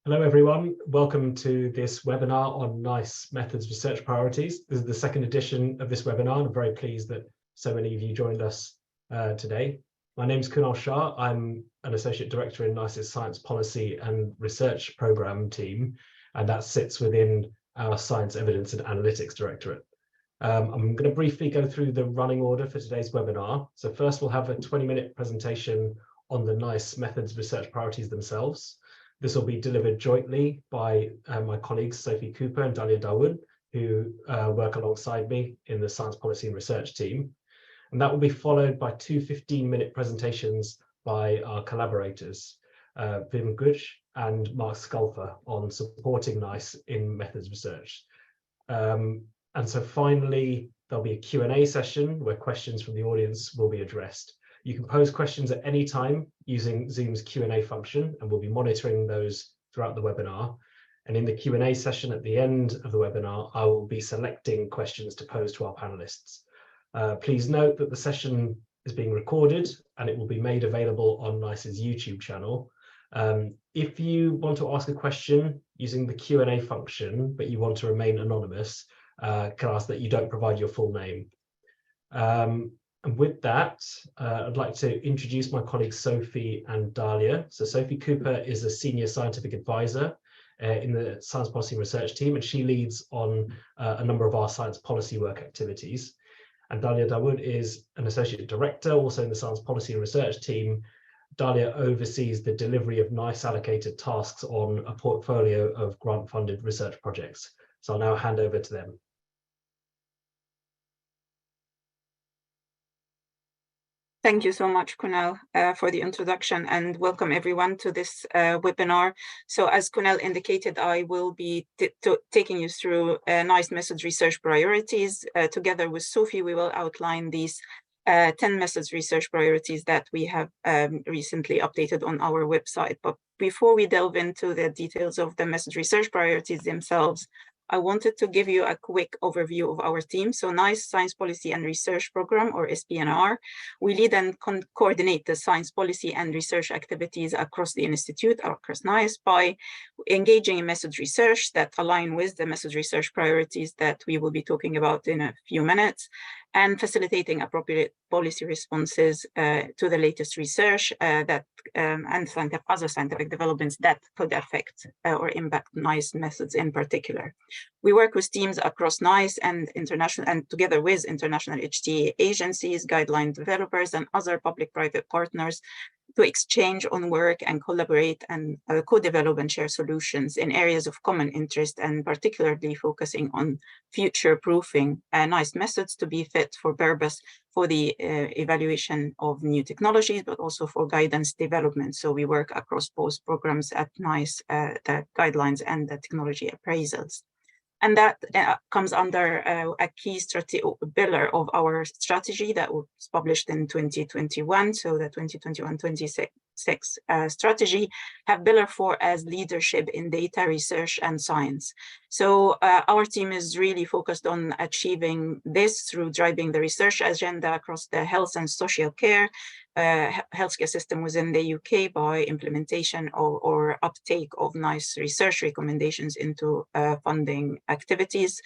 Hello, everyone. Welcome to this webinar on NICE Methods Research Priorities. This is the second edition of this webinar, and I'm very pleased that so many of you joined us today. My name is Kunal Shah. I'm an Associate Director in NICE's Science Policy and Research Programme team, and that sits within our Science Evidence and Analytics Directorate. I'm going to briefly go through the running order for today's webinar. So first we'll have a 20-minute presentation on the NICE Methods Research Priorities themselves. This will be delivered jointly by my colleagues Sophie Cooper and Dalia Dawood, who work alongside me in the Science Policy and Research team. And that will be followed by two 15-minute presentations by our collaborators, Wim Guch and Mark Sculfer, on supporting NICE in methods research. And so finally, there'll be a Q&A session where questions from the audience will be addressed. You can pose questions at any time using Zoom's Q&A function, and we'll be monitoring those throughout the webinar. And in the Q&A session at the end of the webinar, I will be selecting questions to pose to our panelists. Please note that the session is being recorded and it will be made available on NICE's YouTube channel. If you want to ask a question using the Q&A function, but you want to remain anonymous, can I ask that you don't provide your full name. And with that, I'd like to introduce my colleagues Sophie and Dalia. So Sophie Cooper is a senior scientific advisor in the Science Policy and Research team, and she leads on a number of our science policy work activities. And Dalia Dawood is an associate director, also in the Science Policy and Research team. Dalia oversees the delivery of NICE allocated tasks on a portfolio of grant-funded research projects. So I'll now hand over to them. Thank you so much, Kunal, for the introduction, and welcome everyone to this webinar. So as Kunal indicated, I will be taking you through NICE methods research priorities. Together with Sophie, we will outline these 10 methods research priorities that we have recently updated on our website. But before we delve into the details of the methods research priorities themselves, I wanted to give you a quick overview of our team. So NICE Science Policy and Research Program, or SPNR, we lead and coordinate the science policy and research activities across the Institute, across NICE, by engaging in methods research that align with the methods research priorities that we will be talking about in a few minutes, and facilitating appropriate policy responses to the latest research and other scientific developments that could affect or impact NICE methods in particular. We work with teams across NICE and together with international HTA agencies, guideline developers, and other public-private partners to exchange on work and collaborate and co-develop and share solutions in areas of common interest, and particularly focusing on future-proofing NICE methods to be fit for purpose for the evaluation of new technologies, but also for guidance development. So we work across both programs at NICE, the guidelines and the technology appraisals. And that comes under a key pillar of our strategy that was published in 2021. So the 2021-26 strategy have pillar 4 as leadership in data research and science. So our team is really focused on achieving this through driving the research agenda across the health and social care healthcare system within the UK by implementation or uptake of NICE research recommendations into funding activities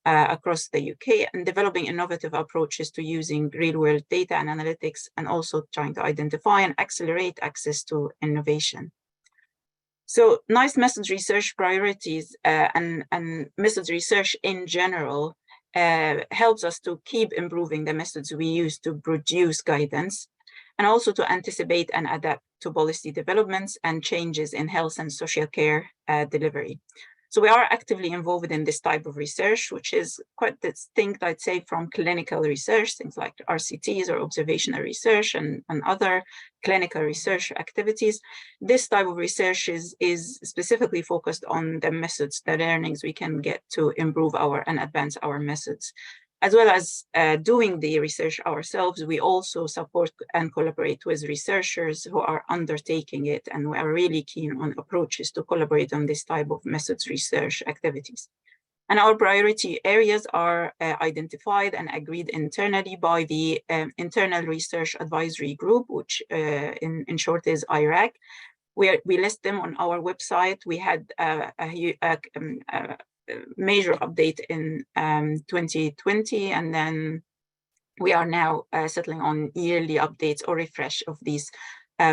across the UK, and developing innovative approaches to using real-world data and analytics, and also trying to identify and accelerate access to innovation. So NICE methods research priorities and methods research in general helps us to keep improving the methods we use to produce guidance, and also to anticipate and adapt to policy developments and changes in health and social care delivery. So we are actively involved in this type of research, which is quite distinct, I'd say, from clinical research, things like RCTs or observational research and other clinical research activities. This type of research is specifically focused on the methods, the learnings we can get to improve and advance our methods. As well as doing the research ourselves, we also support and collaborate with researchers who are undertaking it, and we are really keen on approaches to collaborate on this type of methods research activities. And our priority areas are identified and agreed internally by the Internal Research Advisory Group, which in short is IRAG. We list them on our website. We had a major update in 2020, and then we are now settling on yearly updates or refresh of these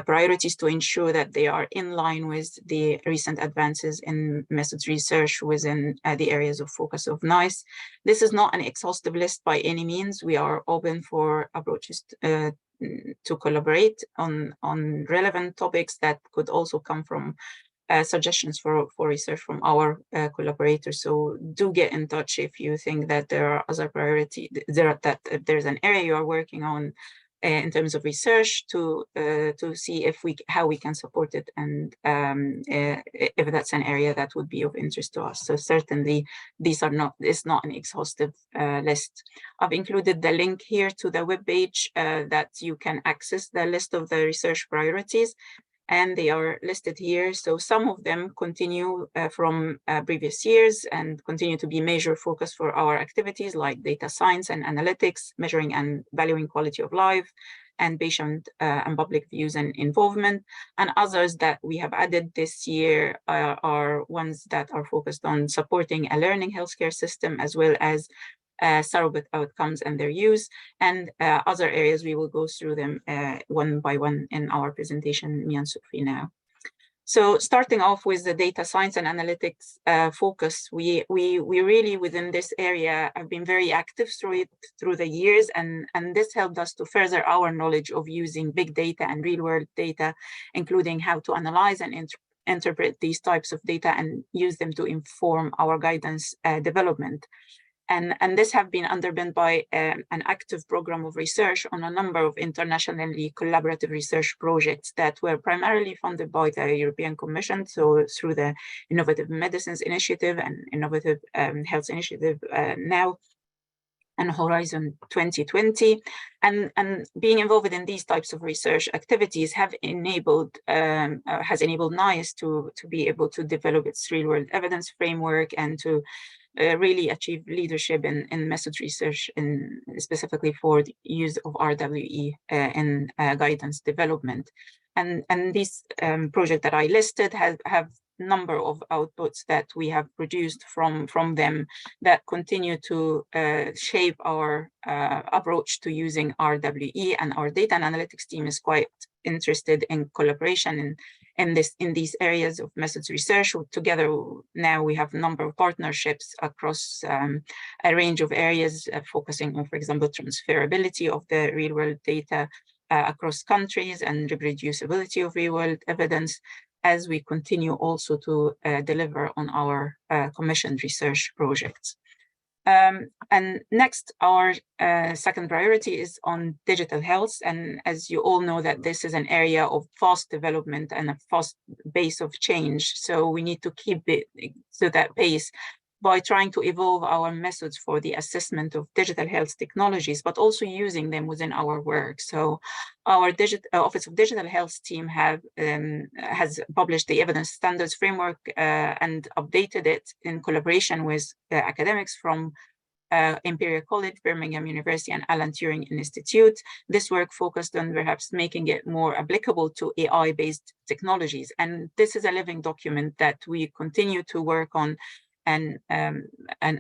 priorities to ensure that they are in line with the recent advances in methods research within the areas of focus of NICE. This is not an exhaustive list by any means. We are open for approaches to collaborate on relevant topics that could also come from suggestions for research from our collaborators. So do get in touch if you think that there are other priorities, that there's an area you are working on in terms of research to see how we can support it, and if that's an area that would be of interest to us. So certainly it's not an exhaustive list. I've included the link here to the webpage that you can access the list of the research priorities, and they are listed here. So some of them continue from previous years and continue to be major focus for our activities, like data science and analytics, measuring and valuing quality of life, and patient and public views and involvement. And others that we have added this year are ones that are focused on supporting a learning healthcare system, as well as surrogate outcomes and their use, and other areas. We will go through them one by one in our presentation, me and Sophie now. So starting off with the data science and analytics focus, we really within this area have been very active through the years, and this helped us to further our knowledge of using big data and real world data, including how to analyze and interpret these types of data and use them to inform our guidance development. And this have been underpinned by an active program of research on a number of internationally collaborative research projects that were primarily funded by the European Commission, so through the Innovative Medicines Initiative and Innovative Health Initiative now, and Horizon 2020. And being involved in these types of research activities has enabled NICE to be able to develop its real-world evidence framework and to really achieve leadership in methods research, specifically for the use of RWE in guidance development. And these projects that I listed have number of outputs that we have produced from them that continue to shape our approach to using RWE, and our data and analytics team is quite interested in collaboration in these areas of methods research. Together now we have a number of partnerships across a range of areas, focusing on, for example, transferability of the real world data across countries and reproducibility of real world evidence, as we continue also to deliver on our commissioned research projects. And next, our second priority is on digital health. And as you all know, that this is an area of fast development and a fast pace of change. So we need to keep it to that pace by trying to evolve our methods for the assessment of digital health technologies, but also using them within our work. So our Office of Digital Health team has published the evidence standards framework and updated it in collaboration with academics from Imperial College, Birmingham University, and Alan Turing Institute. This work focused on perhaps making it more applicable to AI-based technologies. And this is a living document that we continue to work on and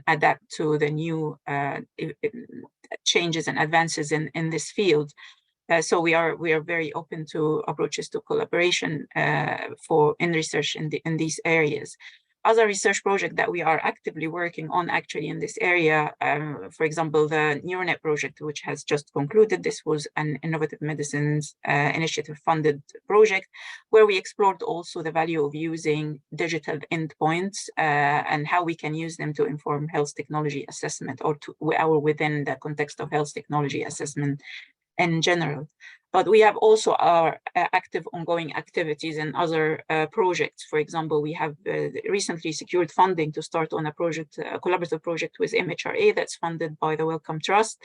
adapt to the new changes and advances in this field. So we are very open to approaches to collaboration in research in these areas. Other research projects that we are actively working on actually in this area, for example, the NeuroNet project, which has just concluded. This was an Innovative Medicines Initiative funded project where we explored also the value of using digital endpoints and how we can use them to inform health technology assessment or within the context of health technology assessment in general. But we have also our active ongoing activities in other projects. For example, we have recently secured funding to start on a collaborative project with MHRA that's funded by the Wellcome Trust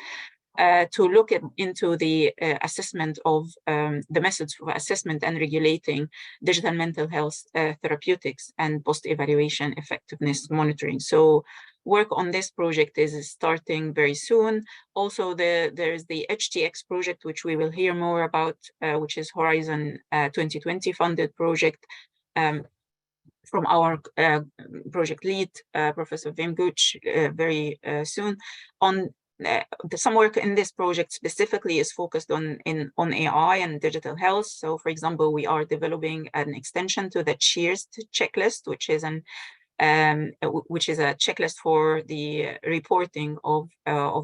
to look into the assessment of the methods for assessment and regulating digital mental health therapeutics and post-evaluation effectiveness monitoring. So work on this project is starting very soon. Also, there's the HTX project, which we will hear more about, which is Horizon 2020 funded project from our project lead, Professor Wim Gooch, very soon. On some work in this project specifically is focused on AI and digital health. So, for example, we are developing an extension to the CHEERS checklist, which is a checklist for the reporting of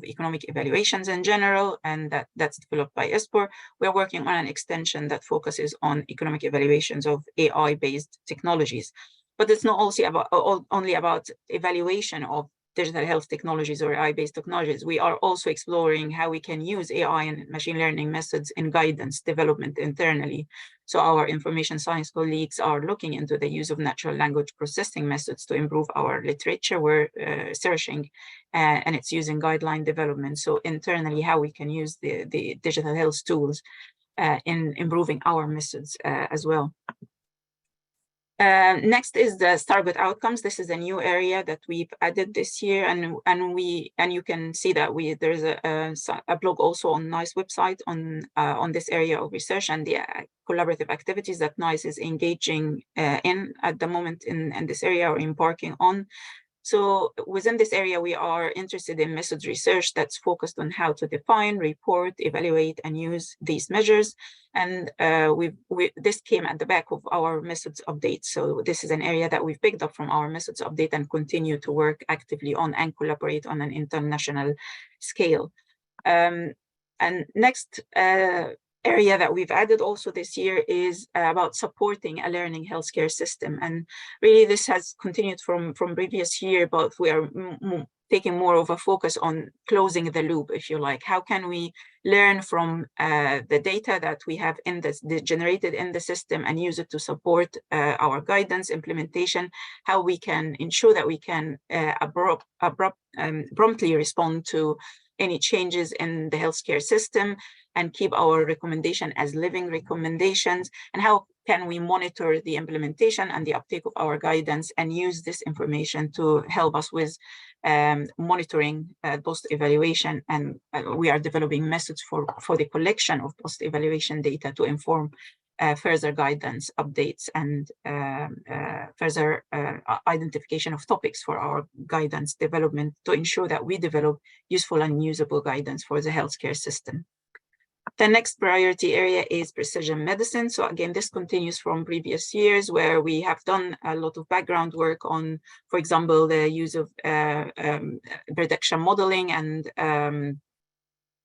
economic evaluations in general, and that's developed by ISPOR. We're working on an extension that focuses on economic evaluations of AI-based technologies. But it's not only about evaluation of digital health technologies or AI-based technologies. We are also exploring how we can use AI and machine learning methods in guidance development internally. So our information science colleagues are looking into the use of natural language processing methods to improve our literature we're searching, and it's using guideline development. So internally, how we can use the digital health tools in improving our methods as well. Next is the target outcomes. This is a new area that we've added this year, and you can see that there's a blog also on NICE website on this area of research and the collaborative activities that NICE is engaging in at the moment in this area or embarking on. So within this area, we are interested in methods research that's focused on how to define, report, evaluate, and use these measures. And this came at the back of our methods update. So this is an area that we've picked up from our methods update and continue to work actively on and collaborate on an international scale. And next area that we've added also this year is about supporting a learning healthcare system. And really this has continued from previous year, but we are taking more of a focus on closing the loop, if you like. How can we learn from the data that we have generated in the system and use it to support our guidance implementation, how we can ensure that we can promptly respond to any changes in the healthcare system and keep our recommendation as living recommendations, and how can we monitor the implementation and the uptake of our guidance and use this information to help us with monitoring post-evaluation. And we are developing methods for the collection of post-evaluation data to inform further guidance updates and further identification of topics for our guidance development to ensure that we develop useful and usable guidance for the healthcare system. The next priority area is precision medicine. So again, this continues from previous years where we have done a lot of background work on, for example, the use of prediction modeling and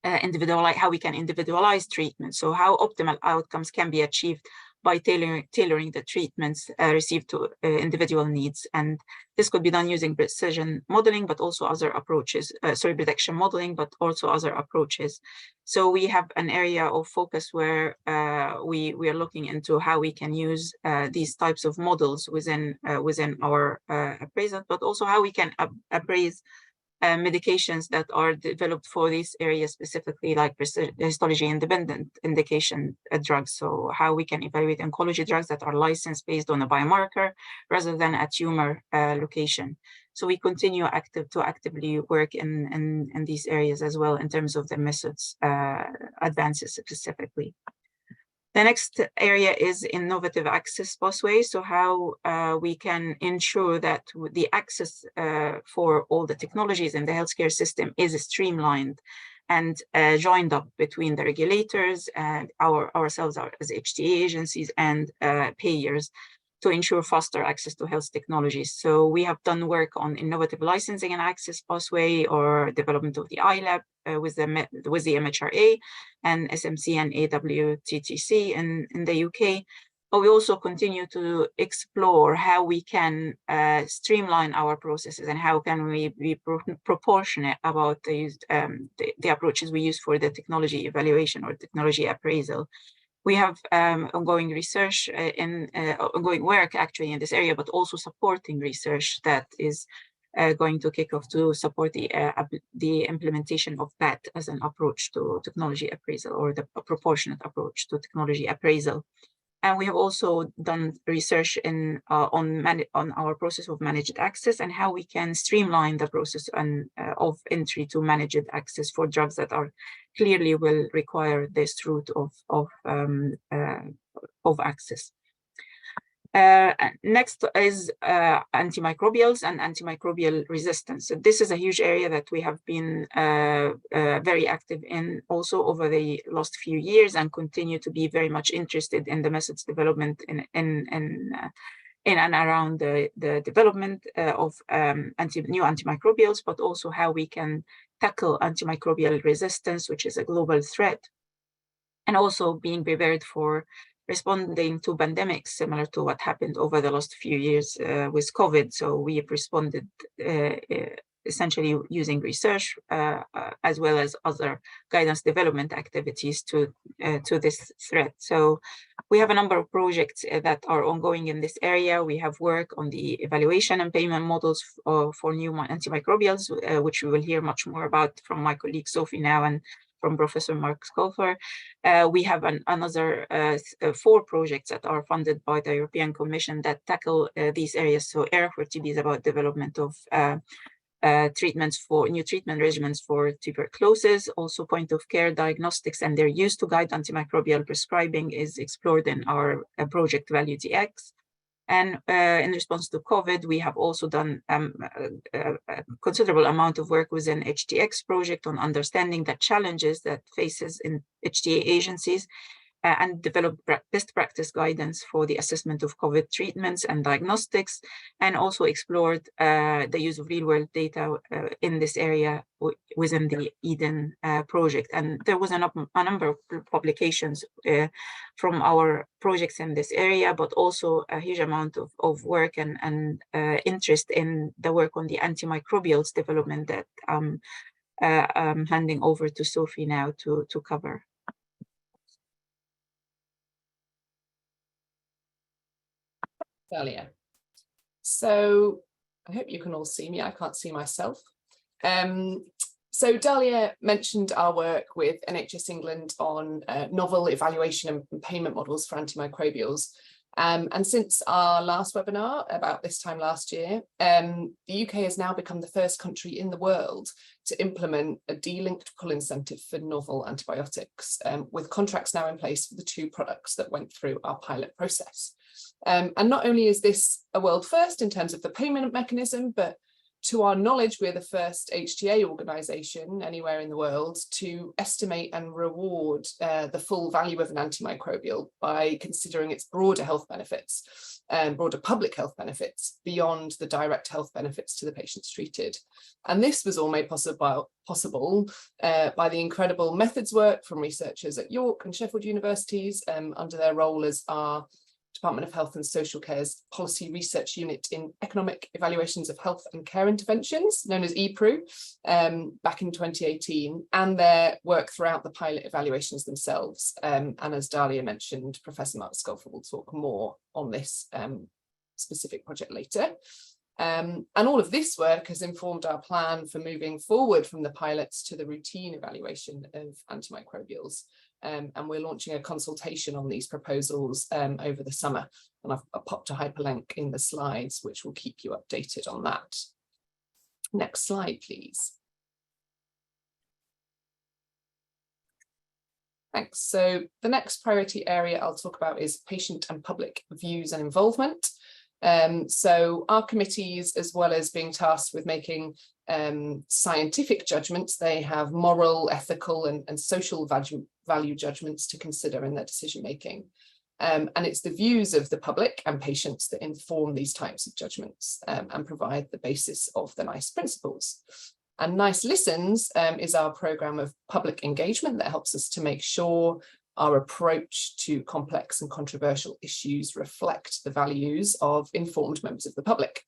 how we can individualize treatment. So how optimal outcomes can be achieved by tailoring the treatments received to individual needs. And this could be done using precision modeling, but also other approaches, prediction modeling, but also other approaches. So we have an area of focus where we are looking into how we can use these types of models within our appraisal, but also how we can appraise medications that are developed for these areas specifically, like histology-independent indication drugs. So how we can evaluate oncology drugs that are licensed based on a biomarker rather than a tumor location. So we continue to actively work in these areas as well in terms of the methods advances specifically. The next area is innovative access pathways. So how we can ensure that the access for all the technologies in the healthcare system is streamlined and joined up between the regulators and ourselves as HTA agencies and payers to ensure faster access to health technologies. So we have done work on innovative licensing and access pathway or development of the iLab with the MHRA and SMC and AWTTC in the UK. But we also continue to explore how we can streamline our processes and how can we be proportionate about the approaches we use for the technology evaluation or technology appraisal. We have ongoing research ongoing work actually in this area, but also supporting research that is going to kick off to support the implementation of PAT as an approach to technology appraisal or the proportionate approach to technology appraisal. And we have also done research on our process of managed access and how we can streamline the process of entry to managed access for drugs that are clearly will require this route of access. Next is antimicrobials and antimicrobial resistance. So this is a huge area that we have been very active in also over the last few years, and continue to be very much interested in the methods development in and around the development of new antimicrobials, but also how we can tackle antimicrobial resistance, which is a global threat, and also being prepared for responding to pandemics similar to what happened over the last few years with COVID. So we have responded essentially using research as well as other guidance development activities to this threat. So we have a number of projects that are ongoing in this area. We have work on the evaluation and payment models for new antimicrobials, which we will hear much more about from my colleague Sophie now and from Professor Mark Sculfer. We have another 4 projects that are funded by the European Commission that tackle these areas. So ERA for TB is about development of treatments for new treatment regimens for tuberculosis. Also point of care diagnostics and their use to guide antimicrobial prescribing is explored in our project ValueTX. And in response to COVID, we have also done a considerable amount of work within HTX project on understanding the challenges that faces in HTA agencies and develop best practice guidance for the assessment of COVID treatments and diagnostics, and also explored the use of real-world data in this area within the EDEN project. And there was a number of publications from our projects in this area, but also a huge amount of work and interest in the work on the antimicrobials development that I'm handing over to Sophie now to cover. Dalia. So I hope you can all see me. I can't see myself. So Dalia mentioned our work with NHS England on novel evaluation and payment models for antimicrobials. And since our last webinar about this time last year, the UK has now become the first country in the world to implement a delinked pull incentive for novel antibiotics, with contracts now in place for the 2 products that went through our pilot process. And not only is this a world first in terms of the payment mechanism, but to our knowledge, we're the first HTA organisation anywhere in the world to estimate and reward the full value of an antimicrobial by considering its broader health benefits, broader public health benefits beyond the direct health benefits to the patients treated. And this was all made possible by the incredible methods work from researchers at York and Sheffield universities under their role as our Department of Health and Social Care's Policy Research Unit in Economic Evaluations of Health and Care Interventions, known as EPRU, back in 2018, and their work throughout the pilot evaluations themselves. And as Dalia mentioned, Professor Mark Sculfer will talk more on this specific project later. And all of this work has informed our plan for moving forward from the pilots to the routine evaluation of antimicrobials. And we're launching a consultation on these proposals over the summer. And I've popped a hyperlink in the slides, which will keep you updated on that. Next slide, please. Thanks. So the next priority area I'll talk about is patient and public views and involvement. So our committees, as well as being tasked with making scientific judgments, they have moral, ethical and social value judgments to consider in their decision making. And it's the views of the public and patients that inform these types of judgments and provide the basis of the NICE principles. And NICE Listens is our programme of public engagement that helps us to make sure our approach to complex and controversial issues reflect the values of informed members of the public.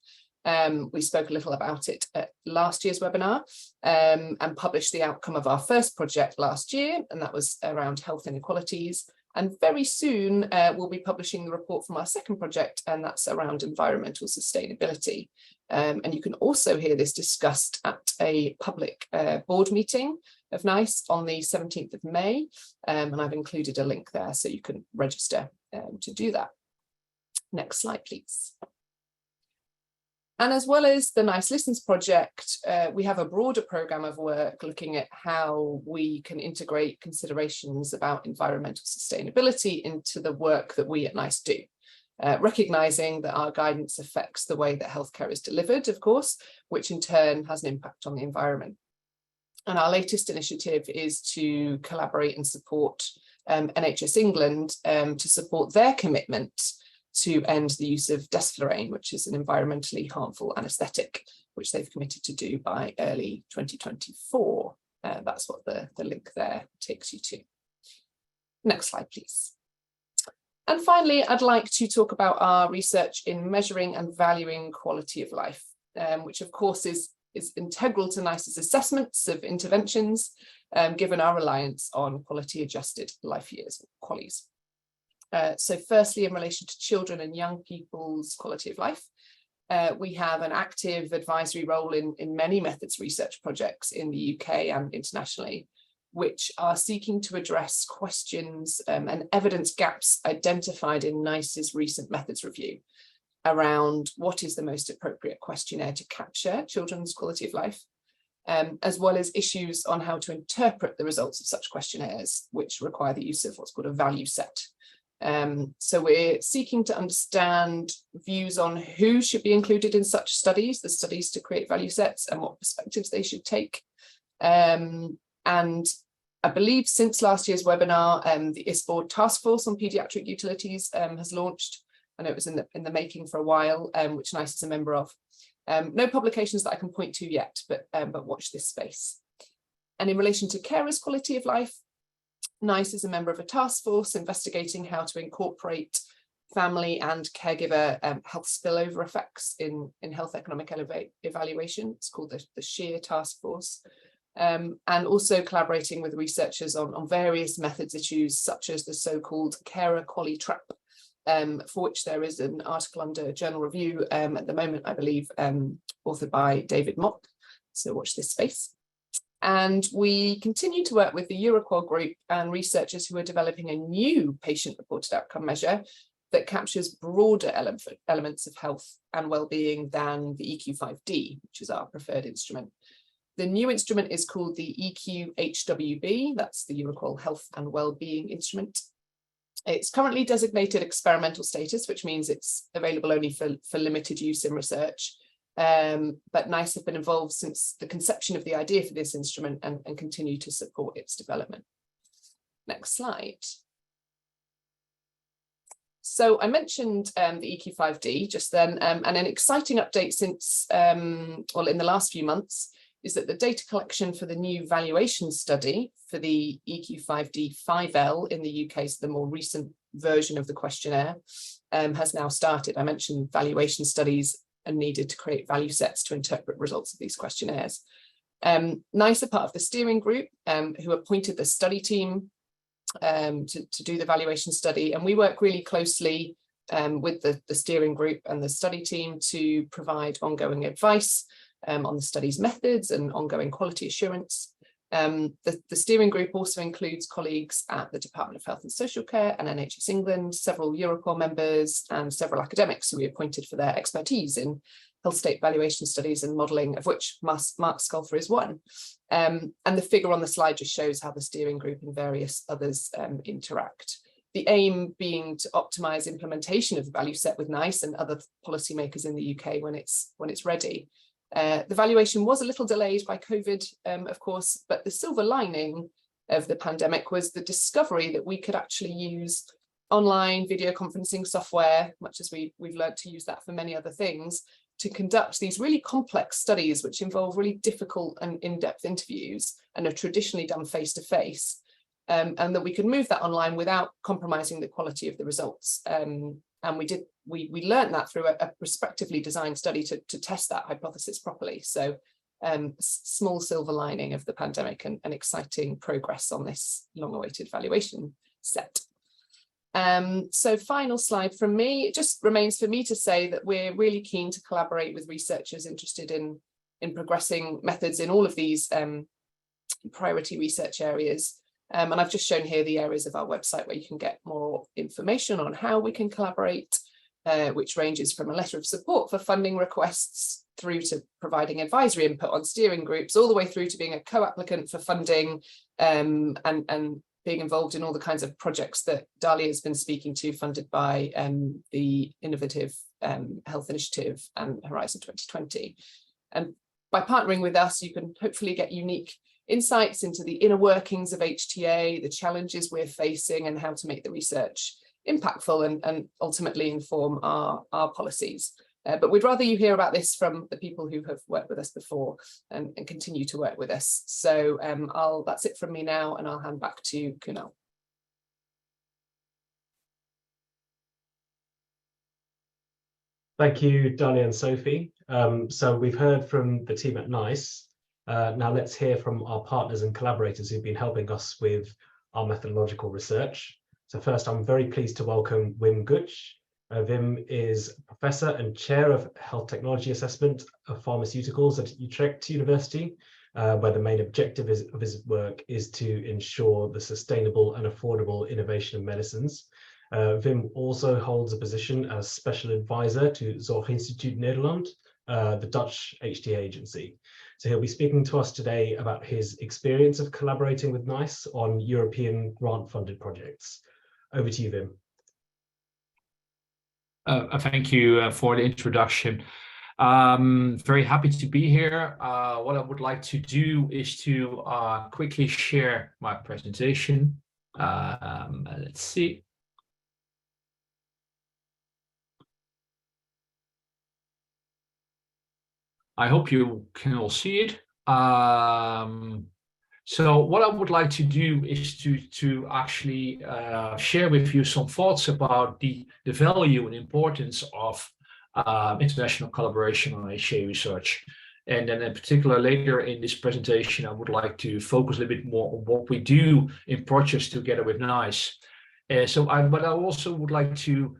We spoke a little about it at last year's webinar and published the outcome of our first project last year, and that was around health inequalities. And very soon we'll be publishing the report from our second project, and that's around environmental sustainability. And you can also hear this discussed at a public board meeting of NICE on the 17th of May, and I've included a link there so you can register to do that. Next slide, please. And as well as the NICE Listens project, we have a broader programme of work looking at how we can integrate considerations about environmental sustainability into the work that we at NICE do. Recognising that our guidance affects the way that healthcare is delivered, of course, which in turn has an impact on the environment. And our latest initiative is to collaborate and support NHS England to support their commitment to end the use of desflurane, which is an environmentally harmful anaesthetic, which they've committed to do by early 2024. That's what the link there takes you to. Next slide, please. And finally, I'd like to talk about our research in measuring and valuing quality of life, which of course is integral to NICE's assessments of interventions, given our reliance on quality adjusted life years, QALYs. So firstly, in relation to children and young people's quality of life, we have an active advisory role in many methods research projects in the UK and internationally, which are seeking to address questions and evidence gaps identified in NICE's recent methods review around what is the most appropriate questionnaire to capture children's quality of life, as well as issues on how to interpret the results of such questionnaires, which require the use of what's called a value set. So we're seeking to understand views on who should be included in such studies, the studies to create value sets, and what perspectives they should take. And I believe since last year's webinar, the ISBORD task force on paediatric utilities has launched. I know it was in the making for a while, which NICE is a member of. No publications that I can point to yet, but watch this space. And in relation to carers' quality of life, NICE is a member of a task force investigating how to incorporate family and caregiver health spillover effects in health economic evaluation. It's called the SHEER task force. And also collaborating with researchers on various methods issues, such as the so-called carer QALY trap, for which there is an article under Journal Review at the moment, I believe, authored by David Mock. So watch this space. And we continue to work with the EuroQual group and researchers who are developing a new patient-reported outcome measure that captures broader elements of health and well-being than the EQ5D, which is our preferred instrument. The new instrument is called the EQ-HWB, that's the EuroQual Health and Wellbeing Instrument. It's currently designated experimental status, which means it's available only for limited use in research. But NICE have been involved since the conception of the idea for this instrument and continue to support its development. Next slide. So I mentioned the EQ5D just then, and an exciting update since, well, in the last few months, is that the data collection for the new valuation study for the EQ5D 5L in the UK, so the more recent version of the questionnaire, has now started. I mentioned valuation studies are needed to create value sets to interpret results of these questionnaires. NICE are part of the steering group who appointed the study team to do the valuation study, and we work really closely with the steering group and the study team to provide ongoing advice on the study's methods and ongoing quality assurance. The steering group also includes colleagues at the Department of Health and Social Care and NHS England, several EuroQual members and several academics who we appointed for their expertise in health state valuation studies and modelling, of which Mark Sculfer is one. And the figure on the slide just shows how the steering group and various others interact. The aim being to optimise implementation of the value set with NICE and other policymakers in the UK when it's ready. The valuation was a little delayed by COVID, of course, but the silver lining of the pandemic was the discovery that we could actually use online video conferencing software, much as we've learned to use that for many other things, to conduct these really complex studies, which involve really difficult and in-depth interviews and are traditionally done face-to-face, and that we could move that online without compromising the quality of the results. And we learned that through a prospectively designed study to test that hypothesis properly. So small silver lining of the pandemic and exciting progress on this long-awaited valuation set. So final slide from me. It just remains for me to say that we're really keen to collaborate with researchers interested in progressing methods in all of these priority research areas. And I've just shown here the areas of our website where you can get more information on how we can collaborate, which ranges from a letter of support for funding requests through to providing advisory input on steering groups, all the way through to being a co-applicant for funding, and being involved in all the kinds of projects that Dalia has been speaking to, funded by the Innovative Health Initiative and Horizon 2020. And by partnering with us, you can hopefully get unique insights into the inner workings of HTA, the challenges we're facing, and how to make the research impactful and ultimately inform our policies. But we'd rather you hear about this from the people who have worked with us before and continue to work with us. So that's it from me now, and I'll hand back to Kunal. Thank you, Dalia and Sophie. So we've heard from the team at NICE. Now let's hear from our partners and collaborators who've been helping us with our methodological research. So first, I'm very pleased to welcome Wim Gutsch. Wim is Professor and Chair of Health Technology Assessment of Pharmaceuticals at Utrecht University, where the main objective of his work is to ensure the sustainable and affordable innovation of medicines. Wim also holds a position as Special Advisor to Zorginstituut Nederland, the Dutch HTA agency. So he'll be speaking to us today about his experience of collaborating with NICE on European grant-funded projects. Over to you, Wim. Thank you for the introduction. Very happy to be here. What I would like to do is to quickly share my presentation. Let's see. I hope you can all see it. So what I would like to do is to actually share with you some thoughts about the value and importance of international collaboration on HTA research. And then in particular later in this presentation, I would like to focus a little bit more on what we do in projects together with NICE. But I also would like to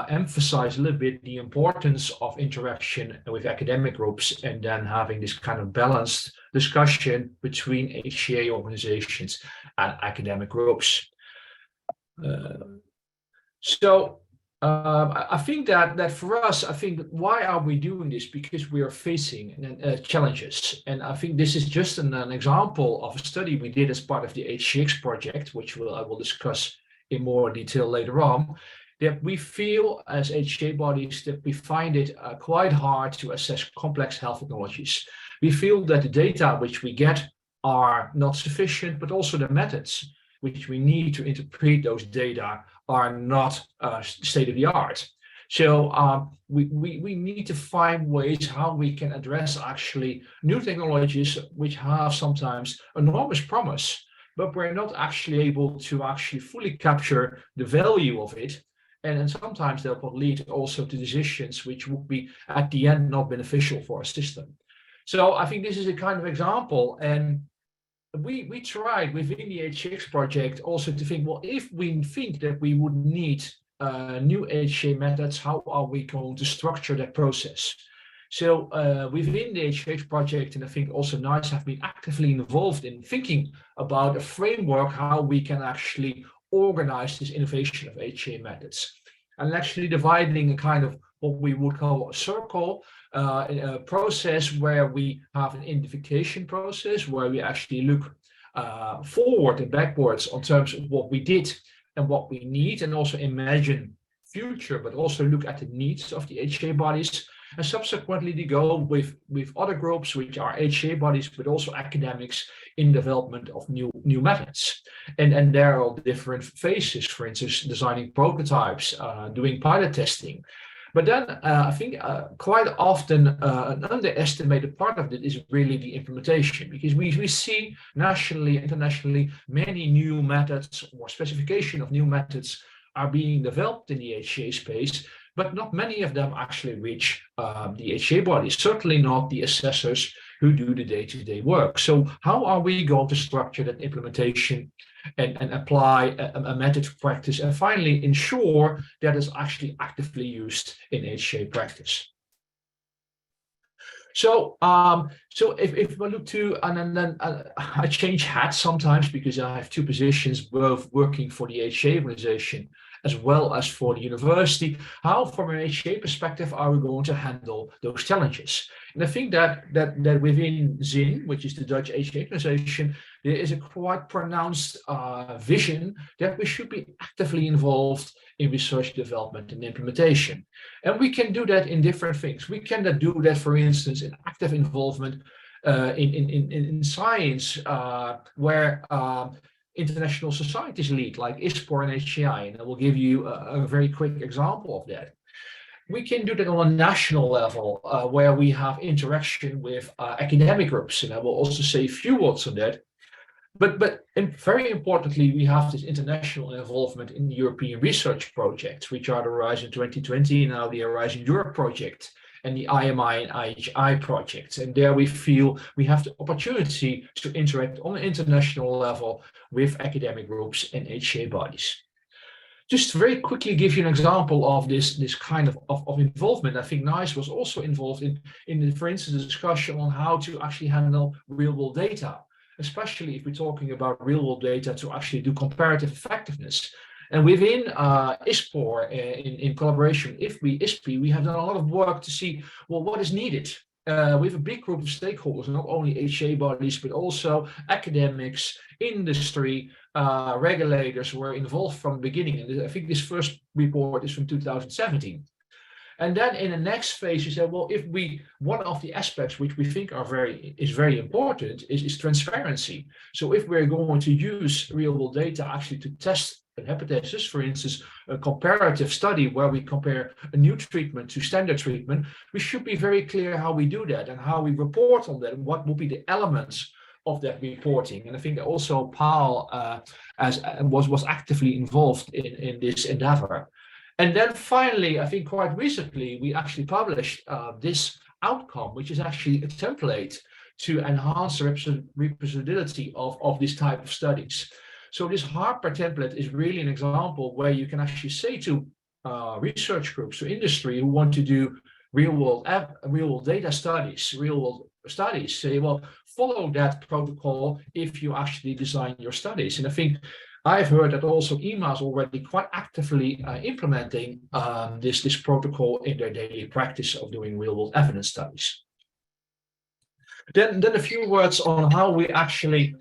emphasize a little bit the importance of interaction with academic groups and then having this kind of balanced discussion between HTA organizations and academic groups. I think that for us, I think why are we doing this? Because we are facing challenges. And I think this is just an example of a study we did as part of the HCX project, which I will discuss in more detail later on, that we feel as HTA bodies that we find it quite hard to assess complex health technologies. We feel that the data which we get are not sufficient, but also the methods which we need to interpret those data are not state of the art. So we need to find ways how we can address actually new technologies which have sometimes enormous promise, but we're not actually able to actually fully capture the value of it. And sometimes that will lead also to decisions which would be at the end not beneficial for a system. So I think this is a kind of example. And we tried within the HCX project also to think, well, if we think that we would need new HTA methods, how are we going to structure that process? So within the HCX project, and I think also NICE have been actively involved in thinking about a framework, how we can actually organize this innovation of HTA methods, and actually dividing a kind of what we would call a circle, a process where we have an identification process, where we actually look forward and backwards on terms of what we did and what we need, and also imagine future, but also look at the needs of the HTA bodies, and subsequently to go with other groups which are HTA bodies, but also academics in development of new methods. And there are different phases, for instance, designing prototypes, doing pilot testing. But then I think quite often an underestimated part of it is really the implementation, because we see nationally, internationally, many new methods or specification of new methods are being developed in the HTA space, but not many of them actually reach the HTA bodies, certainly not the assessors who do the day-to-day work. So how are we going to structure that implementation and apply a method of practice, and finally ensure that is actually actively used in HTA practice? So, if I look to, and then I change hats sometimes because I have two positions, both working for the HA organization as well as for the university. How, from an HA perspective, are we going to handle those challenges? And I think that within ZIN, which is the Dutch HA organization, there is a quite pronounced vision that we should be actively involved in research, development, and implementation. And we can do that in different things. We can do that, for instance, in active involvement in science, where international societies lead, like ISPOR and HCI, and I will give you a very quick example of that. We can do that on a national level, where we have interaction with academic groups, and I will also say a few words on that. But very importantly, we have this international involvement in the European research projects, which are the Horizon 2020, now the Horizon Europe project, and the IMI and IHI projects. And there we feel we have the opportunity to interact on an international level with academic groups and HA bodies. Just very quickly give you an example of this kind of involvement. I think NICE was also involved in for instance, a discussion on how to actually handle real-world data, especially if we're talking about real-world data to actually do comparative effectiveness. And within ISPOR, in collaboration with ISPI, we have done a lot of work to see, well, what is needed. We have a big group of stakeholders, not only HA bodies, but also academics, industry, regulators were involved from the beginning. And I think this first report is from 2017. And then in the next phase, you say, well, one of the aspects which we think is very important is transparency. So if we're going to use real-world data actually to test a hypothesis, for instance, a comparative study where we compare a new treatment to standard treatment, we should be very clear how we do that and how we report on that and what will be the elements of that reporting. And I think that also Paul was actively involved in this endeavor. And then finally, I think quite recently, we actually published this outcome, which is actually a template to enhance the representability of this type of studies. So this Harper template is really an example where you can actually say to research groups, to industry who want to do real-world data studies, real-world studies, say, well, follow that protocol if you actually design your studies. And I think I've heard that also EMA is already quite actively implementing this protocol in their daily practice of doing real-world evidence studies. Then a few words on how we actually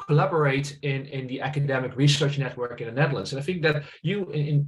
collaborate in the academic research network in the Netherlands. And I think that you in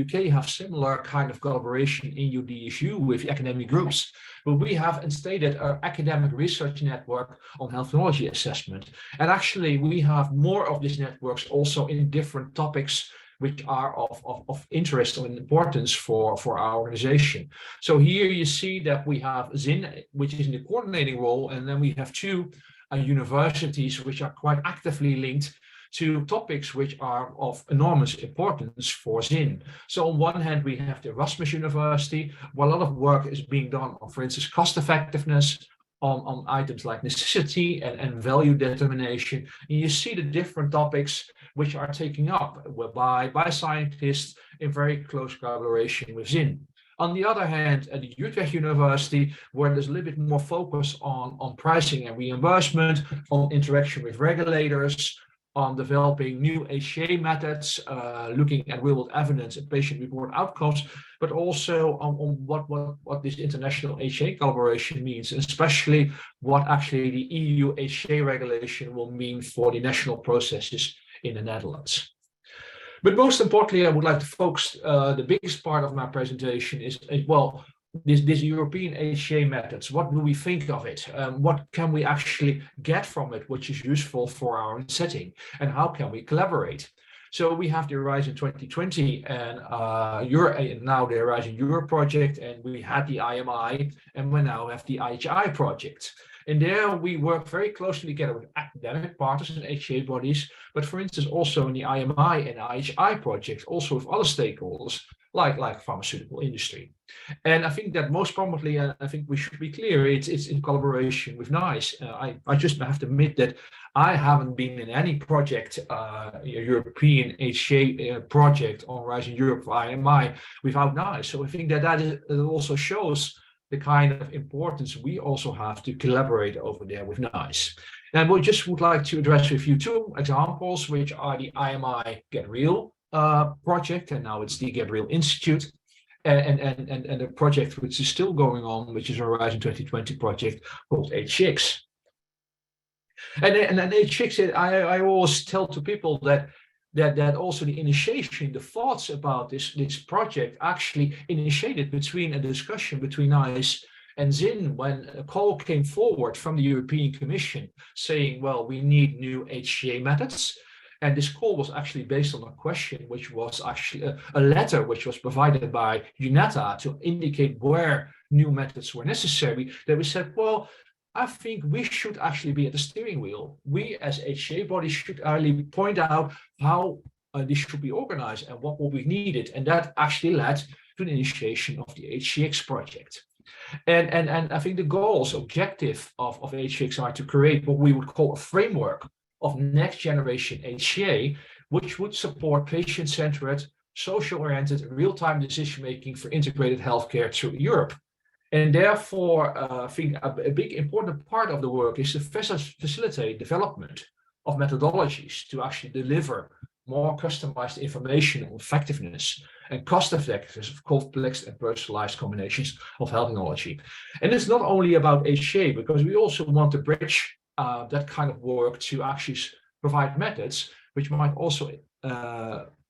UK have similar kind of collaboration in your DSU with academic groups, but we have instated our academic research network on health technology assessment. And actually we have more of these networks also in different topics which are of interest and importance for our organization. So here you see that we have ZIN, which is in the coordinating role, and then we have two universities which are quite actively linked to topics which are of enormous importance for ZIN. So on one hand, we have the Erasmus University, where a lot of work is being done on, for instance, cost effectiveness, on items like necessity and value determination. And you see the different topics which are taken up by scientists in very close collaboration with ZIN. On the other hand, at the Utrecht University, where there's a little bit more focus on pricing and reimbursement, on interaction with regulators, on developing new HCA methods, looking at real-world evidence and patient-reported outcomes, but also on what this international HCA collaboration means, and especially what actually the EU HCA regulation will mean for the national processes in the Netherlands. But most importantly, I would like to focus the biggest part of my presentation is well, this European HCA methods. What do we think of it? What can we actually get from it, which is useful for our setting? And how can we collaborate? So we have the Horizon 2020 and now the Horizon Europe project, and we had the IMI, and we now have the IHI project. And there we work very closely together with academic partners and HCA bodies, but for instance, also in the IMI and IHI project, also with other stakeholders like pharmaceutical industry. And I think that most prominently, I think we should be clear, it's in collaboration with withNICE. I just have to admit that I haven't been in any project, European HCA project on Horizon Europe for IMI without withNICE. So I think that it also shows the kind of importance we also have to collaborate over there with withNICE. And we just would like to address with you two examples, which are the IMI Get Real project, and now it's the Get Real Institute, and a project which is still going on, which is a Horizon 2020 project called HCX. And HCX, I always tell to people that also the initiation, the thoughts about this project actually initiated between a discussion between withNICE and ZIN when a call came forward from the European Commission saying, well, we need new HCA methods. And this call was actually based on a question, which was actually a letter which was provided by UNETA to indicate where new methods were necessary. That we said, well, I think we should actually be at the steering wheel. We as HCA bodies should actually point out how this should be organized and what will be needed. And that actually led to the initiation of the HCX project. And I think the goals, objective of HCX are to create what we would call a framework of next generation HCA, which would support patient-centered, social-oriented, real-time decision-making for integrated healthcare through Europe. And therefore, I think a big important part of the work is to facilitate development of methodologies to actually deliver more customized information on effectiveness and cost effectiveness of complex and personalized combinations of health technology. And it's not only about HCA, because we also want to bridge that kind of work to actually provide methods which might also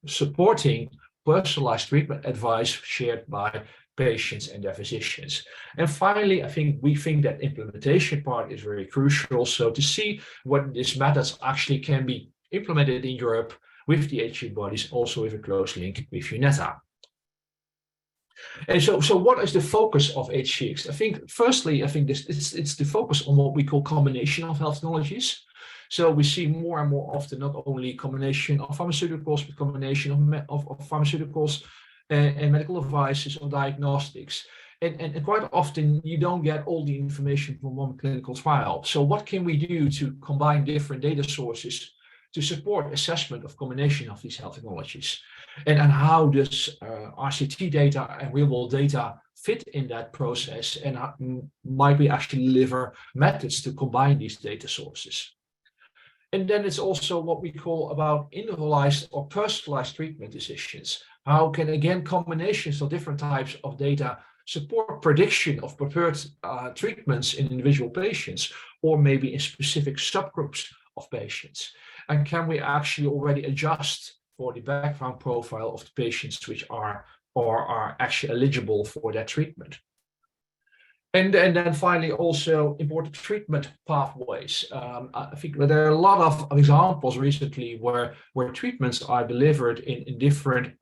supporting personalized treatment advice shared by patients and their physicians. And finally, we think that implementation part is very crucial. So to see what these methods actually can be implemented in Europe with the HCA bodies, also with a close link with UNETA. And so what is the focus of HCX? Firstly, it's the focus on what we call combination of health technologies. So we see more and more often not only combination of pharmaceuticals, but combination of pharmaceuticals and medical devices or diagnostics. And quite often you don't get all the information from one clinical trial. So what can we do to combine different data sources to support assessment of combination of these health technologies? And how does RCT data and real world data fit in that process? And might we actually deliver methods to combine these data sources? And then it's also what we call about individualized or personalized treatment decisions. How can, again, combinations of different types of data support prediction of preferred treatments in individual patients, or maybe in specific subgroups of patients? And can we actually already adjust for the background profile of the patients which are actually eligible for that treatment? And then finally, also important treatment pathways. I think there are a lot of examples recently where treatments are delivered in different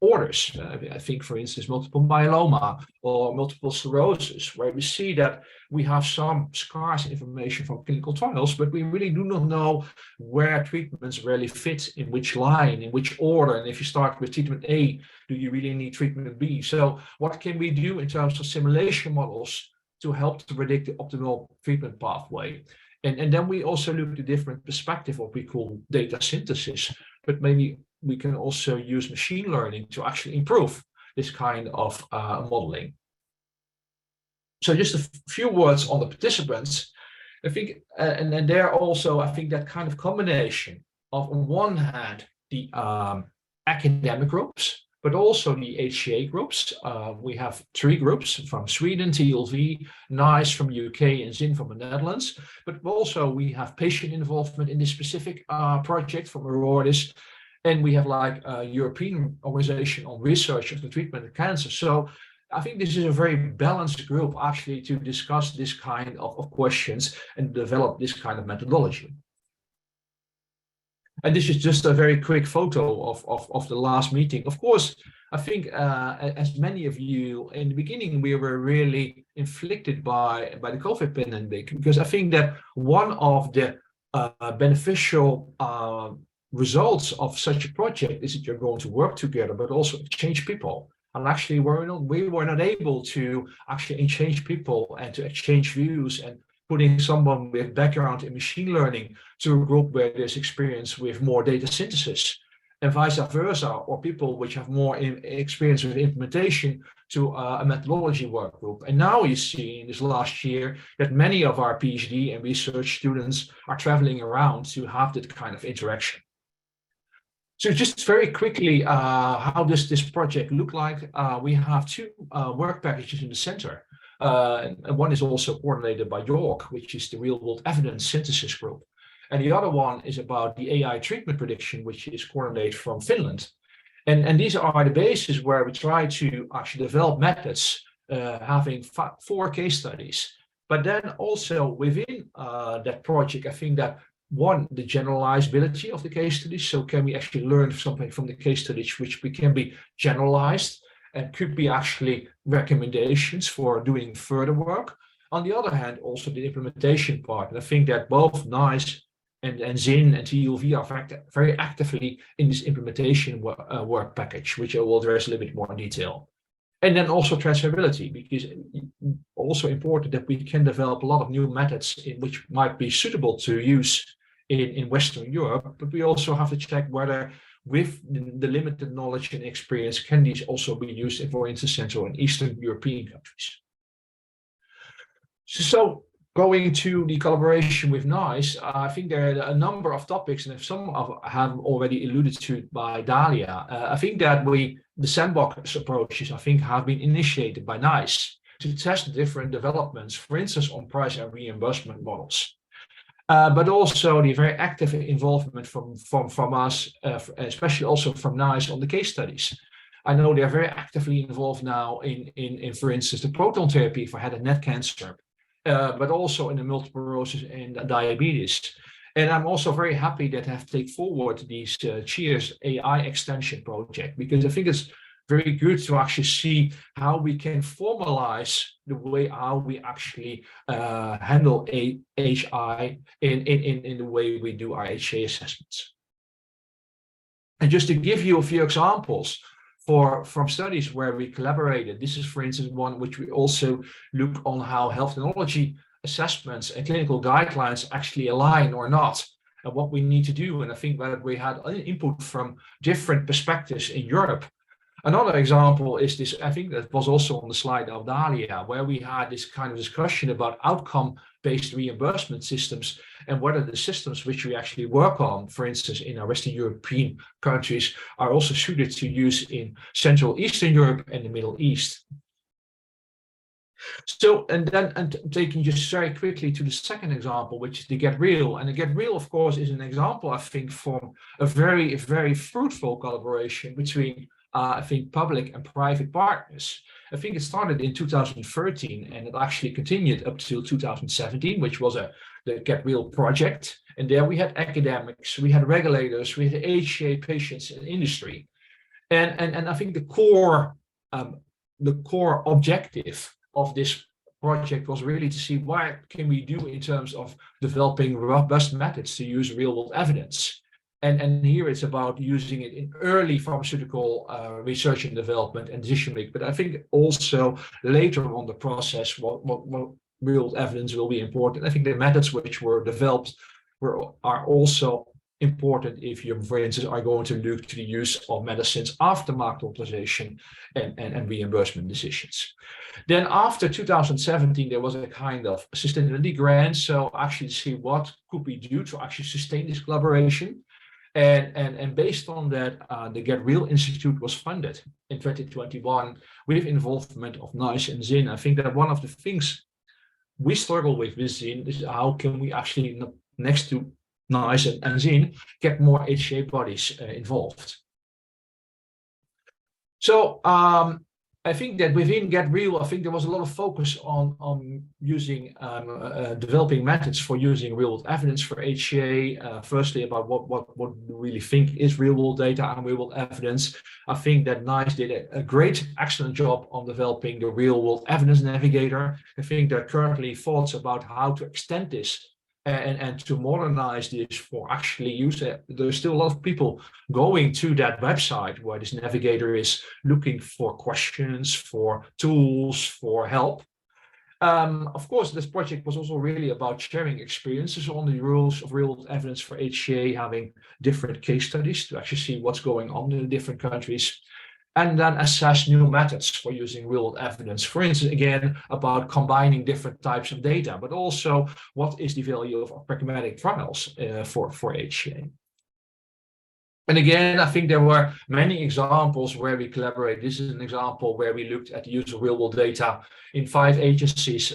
orders. I think, for instance, multiple myeloma or multiple sclerosis, where we see that we have some scarce information from clinical trials, but we really do not know where treatments really fit, in which line, in which order. And if you start with treatment A, do you really need treatment B? So what can we do in terms of simulation models to help to predict the optimal treatment pathway? And then we also look at a different perspective, what we call data synthesis, but maybe we can also use machine learning to actually improve this kind of modeling. So just a few words on the participants. I think, and there also, I think that kind of combination of, on one hand, the academic groups, but also the HCA groups. We have 3 groups from Sweden, TLV, withNICE from UK, and ZIN from the Netherlands. But also we have patient involvement in this specific project from Aurordis. And we have like a European organization on research of the treatment of cancer. So I think this is a very balanced group actually to discuss this kind of questions and develop this kind of methodology. And this is just a very quick photo of the last meeting. Of course, I think as many of you in the beginning, we were really inflicted by the COVID pandemic, because I think that one of the beneficial results of such a project is that you're going to work together, but also exchange people. And actually, we were not able to actually exchange people and to exchange views, and putting someone with background in machine learning to a group where there's experience with more data synthesis, and vice versa, or people which have more experience with implementation to a methodology work group. And now you see in this last year that many of our PhD and research students are traveling around to have that kind of interaction. So just very quickly, how does this project look like? We have two work packages in the center. And one is also coordinated by York, which is the real-world evidence synthesis group. And the other one is about the AI treatment prediction, which is coordinated from Finland. And these are the bases where we try to actually develop methods, having 4 case studies. But then also within that project, I think that one, the generalizability of the case studies. So can we actually learn something from the case studies which can be generalized and could be actually recommendations for doing further work. On the other hand, also the implementation part. And I think that both NICE and Zin and TUV are very actively in this implementation work package, which I will address a little bit more in detail. And then also transferability, because also important that we can develop a lot of new methods which might be suitable to use in Western Europe, but we also have to check whether with the limited knowledge and experience, can these also be used in, for instance, Central and Eastern European countries. So going to the collaboration with NICE, I think there are a number of topics, and some have already alluded to by Dalia. I think that the sandbox approaches, I think, have been initiated by NICE to test different developments, for instance, on price and reimbursement models. But also the very active involvement from us, especially also from NICE on the case studies. I know they're very actively involved now in for instance, the proton therapy for head and neck cancer, but also in the multiple sclerosis and diabetes. And I'm also very happy that I have taken forward these Cheers AI extension project, because I think it's very good to actually see how we can formalize the way how we actually handle HI in the way we do our HA assessments. And just to give you a few examples from studies where we collaborated, this is, for instance, one which we also look on how health technology assessments and clinical guidelines actually align or not, and what we need to do. And I think that we had input from different perspectives in Europe. Another example is this, I think that was also on the slide of Dalia, where we had this kind of discussion about outcome-based reimbursement systems and whether the systems which we actually work on, for instance, in our Western European countries, are also suited to use in Central Eastern Europe and the Middle East. So, and taking just very quickly to the second example, which is the Get Real. And the Get Real, of course, is an example, I think, from a very, very fruitful collaboration between I think public and private partners. I think it started in 2013 and it actually continued up till 2017, which was the Get Real project. And there we had academics, we had regulators, we had HCA patients and industry. And I think the core objective of this project was really to see what can we do in terms of developing robust methods to use real-world evidence. And here it's about using it in early pharmaceutical research and development and decision making. But I think also later on the process, what real evidence will be important. I think the methods which were developed are also important if you, for instance, are going to look to the use of medicines after market authorization and reimbursement decisions. Then after 2017, there was a kind of sustainability grant. So actually see what could we do to actually sustain this collaboration. And based on that, the Get Real Institute was funded in 2021 with involvement of NICE and Zin. I think that one of the things we struggle with Zin is how can we actually, next to NICE and Zin, get more HCA bodies involved. So I think that within Get Real, I think there was a lot of focus on using developing methods for using real-world evidence for HCA. Firstly, about what we really think is real-world data and real-world evidence. I think that NICE did a great, excellent job on developing the real-world evidence navigator. I think there are currently thoughts about how to extend this and to modernize this for actually use it. There's still a lot of people going to that website where this navigator is looking for questions, for tools, for help. Of course, this project was also really about sharing experiences on the rules of real evidence for HCA, having different case studies to actually see what's going on in the different countries, and then assess new methods for using real evidence. For instance, again, about combining different types of data, but also what is the value of pragmatic trials for HCA. And again, I think there were many examples where we collaborate. This is an example where we looked at the use of real-world data in 5 agencies,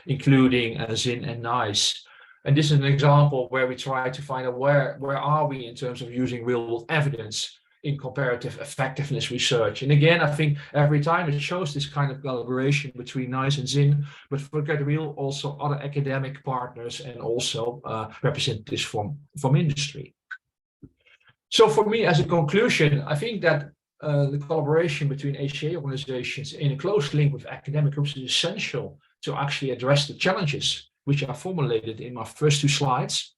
including ZIN and NICE. And this is an example where we try to find out where are we in terms of using real-world evidence in comparative effectiveness research. And again, I think every time it shows this kind of collaboration between NICE and ZIN, but for GetReal, also other academic partners and also representatives from industry. So for me, as a conclusion, I think that the collaboration between HCA organizations in a close link with academic groups is essential to actually address the challenges which are formulated in my first 2 slides.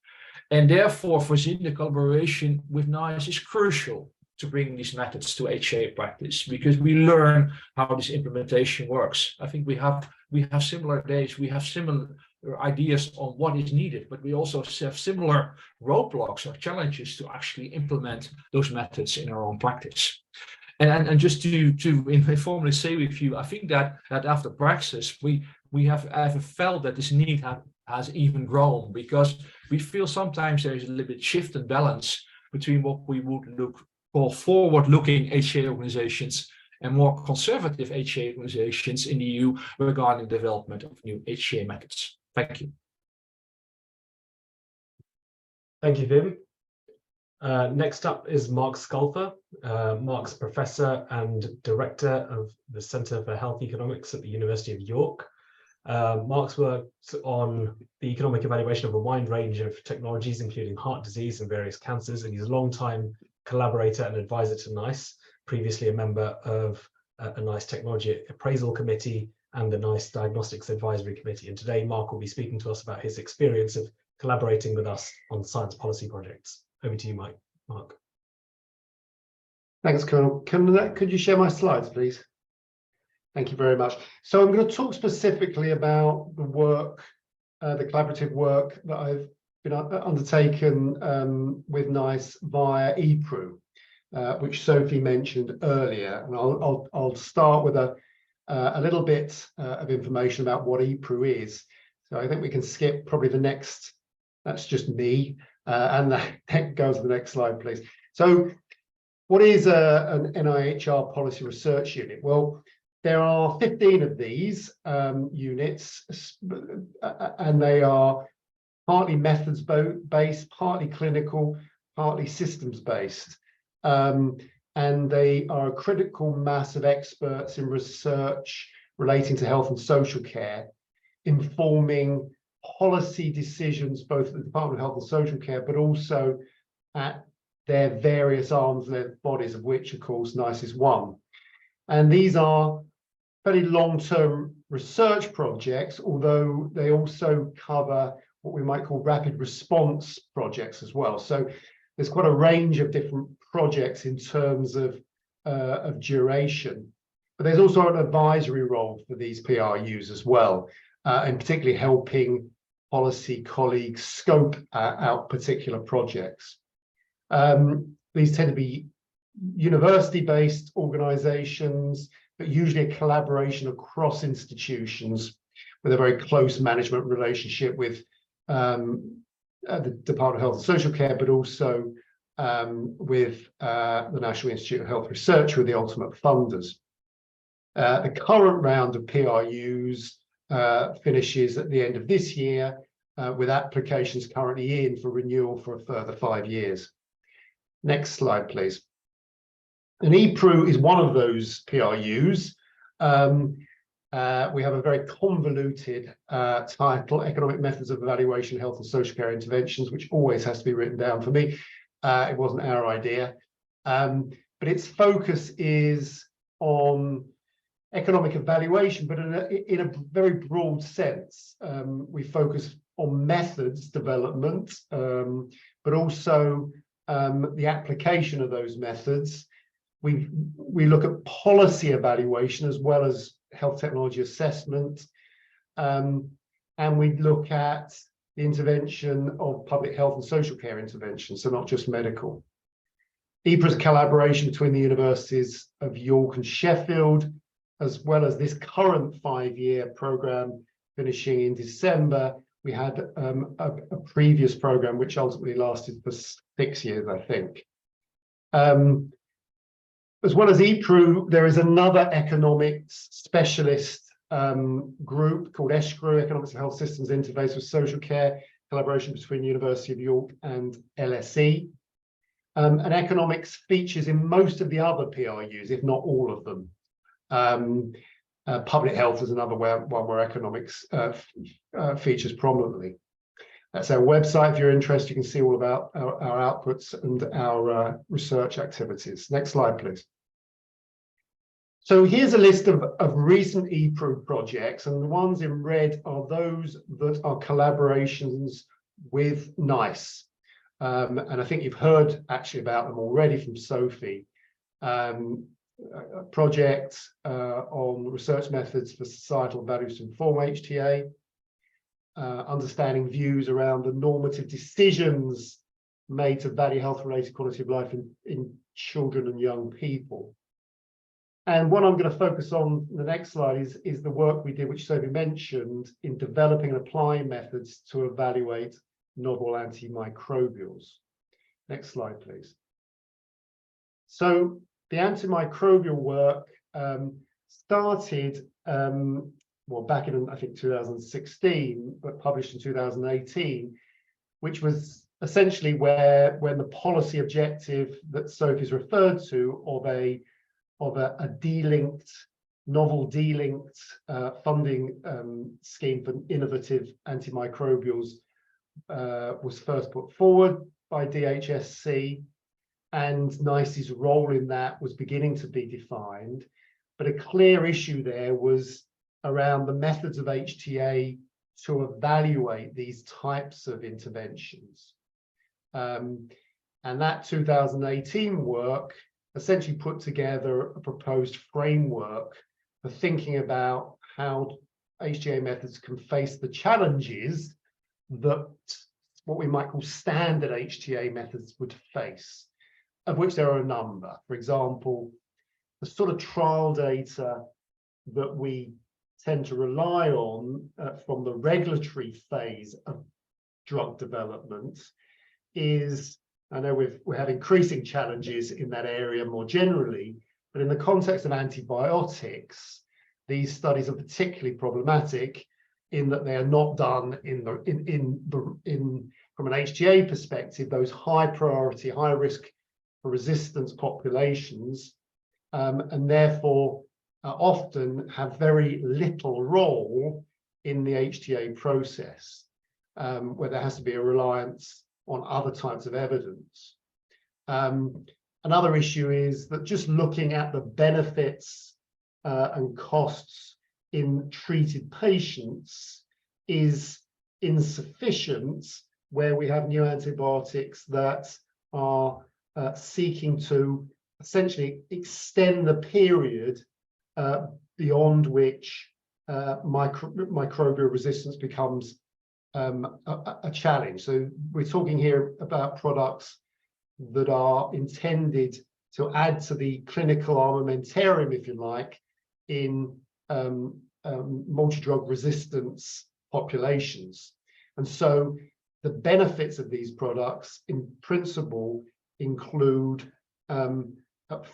And therefore, for ZIN, the collaboration with NICE is crucial to bring these methods to HCA practice, because we learn how this implementation works. I think we have similar days, we have similar ideas on what is needed, but we also have similar roadblocks or challenges to actually implement those methods in our own practice. And just to informally say with you, I think that after Praxis, we have felt that this need has even grown, because we feel sometimes there is a little bit shift and balance between what we would call forward-looking HCA organizations and more conservative HCA organizations in the EU regarding the development of new HCA methods. Thank you. Thank you, Wim. Next up is Mark Sculfer. Mark's Professor and Director of the Centre for Health Economics at the University of York. Mark's worked on the economic evaluation of a wide range of technologies, including heart disease and various cancers, and he's a long-time collaborator and advisor to NICE, previously a member of a NICE Technology Appraisal Committee and the NICE Diagnostics Advisory Committee. And today, Mark will be speaking to us about his experience of collaborating with us on science policy projects. Over to you, Mark. Thanks, Colonel. Could you share my slides, please? Thank you very much. So I'm going to talk specifically about the work, the collaborative work that I've been undertaken with NICE via EPRU, which Sophie mentioned earlier. And I'll start with a little bit of information about what EPRU is. So I think we can skip probably the next, that's just me, and that goes to the next slide, please. So what is an NIHR policy research unit? Well, there are 15 of these units, and they are partly methods-based, partly clinical, partly systems-based. And they are a critical mass of experts in research relating to health and social care, informing policy decisions both at the Department of Health and Social Care, but also at their various arms and their bodies, of which, of course, NICE is one. And these are very long-term research projects, although they also cover what we might call rapid response projects as well. So there's quite a range of different projects in terms of duration, but there's also an advisory role for these PRUs as well, and particularly helping policy colleagues scope out particular projects. These tend to be university-based organizations, but usually a collaboration across institutions with a very close management relationship with the Department of Health and Social Care, but also with the National Institute of Health Research, who are the ultimate funders. The current round of PRUs finishes at the end of this year, with applications currently in for renewal for a further 5 years. Next slide, please. And EPRU is one of those PRUs. We have a very convoluted title, Economic Methods of Evaluation of Health and Social Care Interventions, which always has to be written down for me. It wasn't our idea. But its focus is on economic evaluation, but in a very broad sense. We focus on methods development, but also the application of those methods. We look at policy evaluation as well as health technology assessment, and we look at the intervention of public health and social care interventions, so not just medical. EPRA's collaboration between the universities of York and Sheffield, as well as this current 5-year programme finishing in December. We had a previous programme which ultimately lasted for 6 years, I think. As well as EPRU, there is another economics specialist group called ESHCRU, Economics of Health Systems Interface with Social Care, collaboration between University of York and LSE. And economics features in most of the other PRUs, if not all of them. Public health is another one where economics features prominently. That's our website. If you're interested, you can see all about our outputs and our research activities. Next slide, please. So here's a list of recent EPRU projects, and the ones in red are those that are collaborations with withNICE. And I think you've heard actually about them already from Sophie. A project on research methods for societal values to inform HTA, understanding views around the normative decisions made to value health-related quality of life in children and young people. And what I'm going to focus on the next slide is the work we did, which Sophie mentioned, in developing and applying methods to evaluate novel antimicrobials. Next slide, please. So the antimicrobial work started back in, I think, 2016, but published in 2018, which was essentially when the policy objective that Sophie's referred to of a novel delinked funding scheme for innovative antimicrobials was first put forward by DHSC, and NICE's role in that was beginning to be defined. But a clear issue there was around the methods of HTA to evaluate these types of interventions. And that 2018 work essentially put together a proposed framework for thinking about how HTA methods can face the challenges that what we might call standard HTA methods would face, of which there are a number. For example, the sort of trial data that we tend to rely on from the regulatory phase of drug development is, I know we have increasing challenges in that area more generally, but in the context of antibiotics, these studies are particularly problematic in that they are not done from an HTA perspective, those high priority, high risk for resistance populations, and therefore often have very little role in the HTA process, where there has to be a reliance on other types of evidence. Another issue is that just looking at the benefits and costs in treated patients is insufficient, where we have new antibiotics that are seeking to essentially extend the period beyond which microbial resistance becomes a challenge. So we're talking here about products that are intended to add to the clinical armamentarium, if you like, in multi-drug resistance populations. And so the benefits of these products in principle include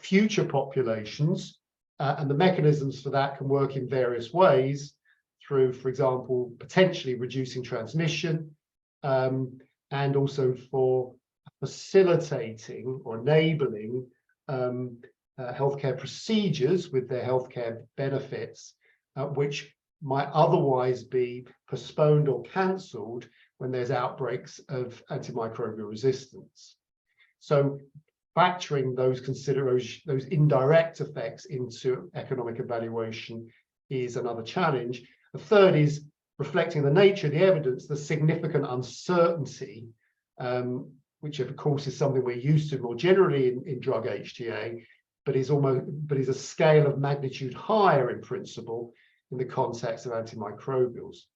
future populations, and the mechanisms for that can work in various ways through, for example, potentially reducing transmission, and also for facilitating or enabling healthcare procedures with their healthcare benefits, which might otherwise be postponed or cancelled when there's outbreaks of antimicrobial resistance. So factoring those considerations, those indirect effects into economic evaluation is another challenge. The third is reflecting the nature of the evidence, the significant uncertainty, which of course is something we're used to more generally in drug HTA, but is a scale of magnitude higher in principle in the context of antimicrobials.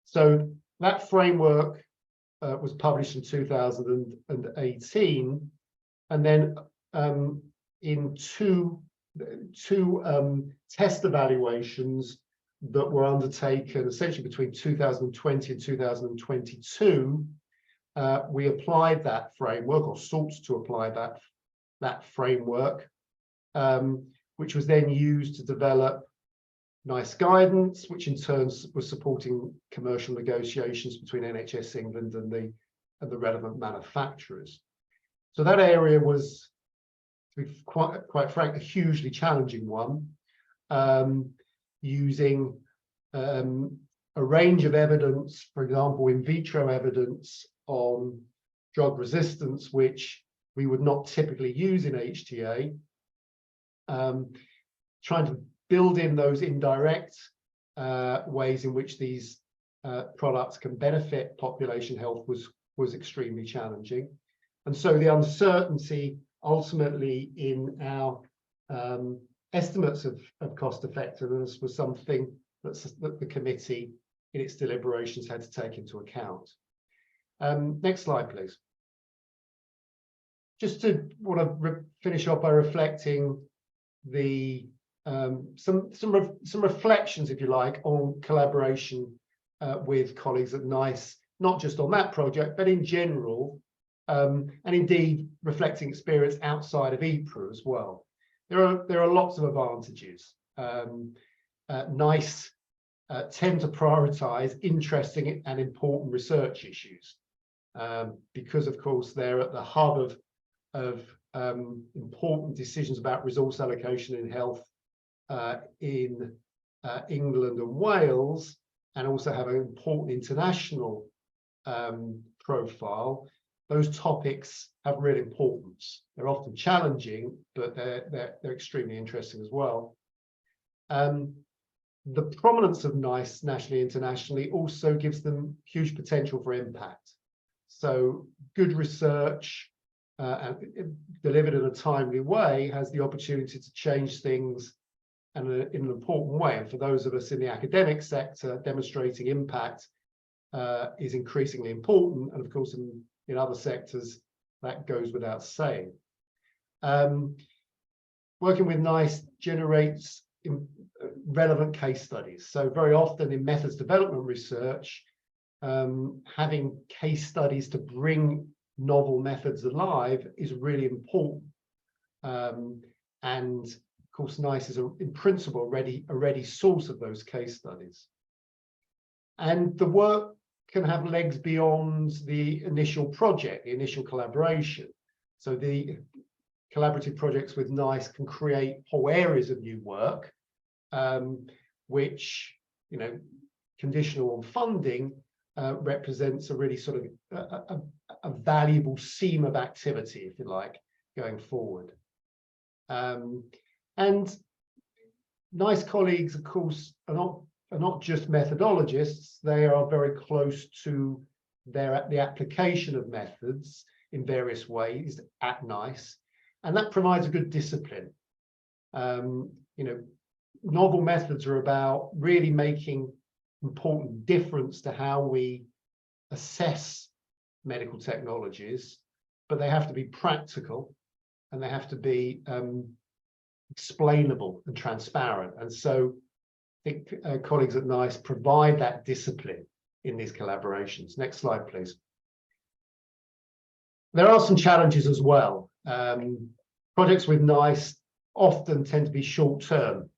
So that framework was published in 2018, and then in two test evaluations that were undertaken essentially between 2020 and 2022, we applied that framework, or sought to apply that framework, which was then used to develop NICE guidance, which in turn was supporting commercial negotiations between NHS England and the relevant manufacturers. So that area was, to be quite frank, a hugely challenging one, using a range of evidence, for example, in vitro evidence on drug resistance, which we would not typically use in HTA, trying to build in those indirect ways in which these products can benefit population health was extremely challenging. And so the uncertainty ultimately in our estimates of cost effectiveness was something that the committee in its deliberations had to take into account. Next slide, please. Just to want to finish off by reflecting the some reflections, if you like, on collaboration with colleagues at NICE, not just on that project, but in general, and indeed reflecting experience outside of EPRA as well. There are lots of advantages. NICE tend to prioritize interesting and important research issues because, of course, they're at the hub of important decisions about resource allocation in health in England and Wales, and also have an important international profile. Those topics have real importance. They're often challenging, but they're extremely interesting as well. The prominence of NICE nationally, internationally also gives them huge potential for impact. So good research and delivered in a timely way has the opportunity to change things in an important way. And for those of us in the academic sector, demonstrating impact is increasingly important. And of course, in other sectors, that goes without saying. Working with NICE generates relevant case studies. So very often in methods development research, having case studies to bring novel methods alive is really important. And of course, NICE is in principle a ready source of those case studies. And the work can have legs beyond the initial project, the initial collaboration. So the collaborative projects with NICE can create whole areas of new work, which, you know, conditional on funding, represents a really sort of a valuable seam of activity, if you like, going forward. And NICE colleagues, of course, are not just methodologists. They are very close to the application of methods in various ways at NICE, and that provides a good discipline. You know, novel methods are about really making important difference to how we assess medical technologies, but they have to be practical and they have to be explainable and transparent. And so I think colleagues at NICE provide that discipline in these collaborations. Next slide, please. There are some challenges as well. Projects with NICE often tend to be short-term,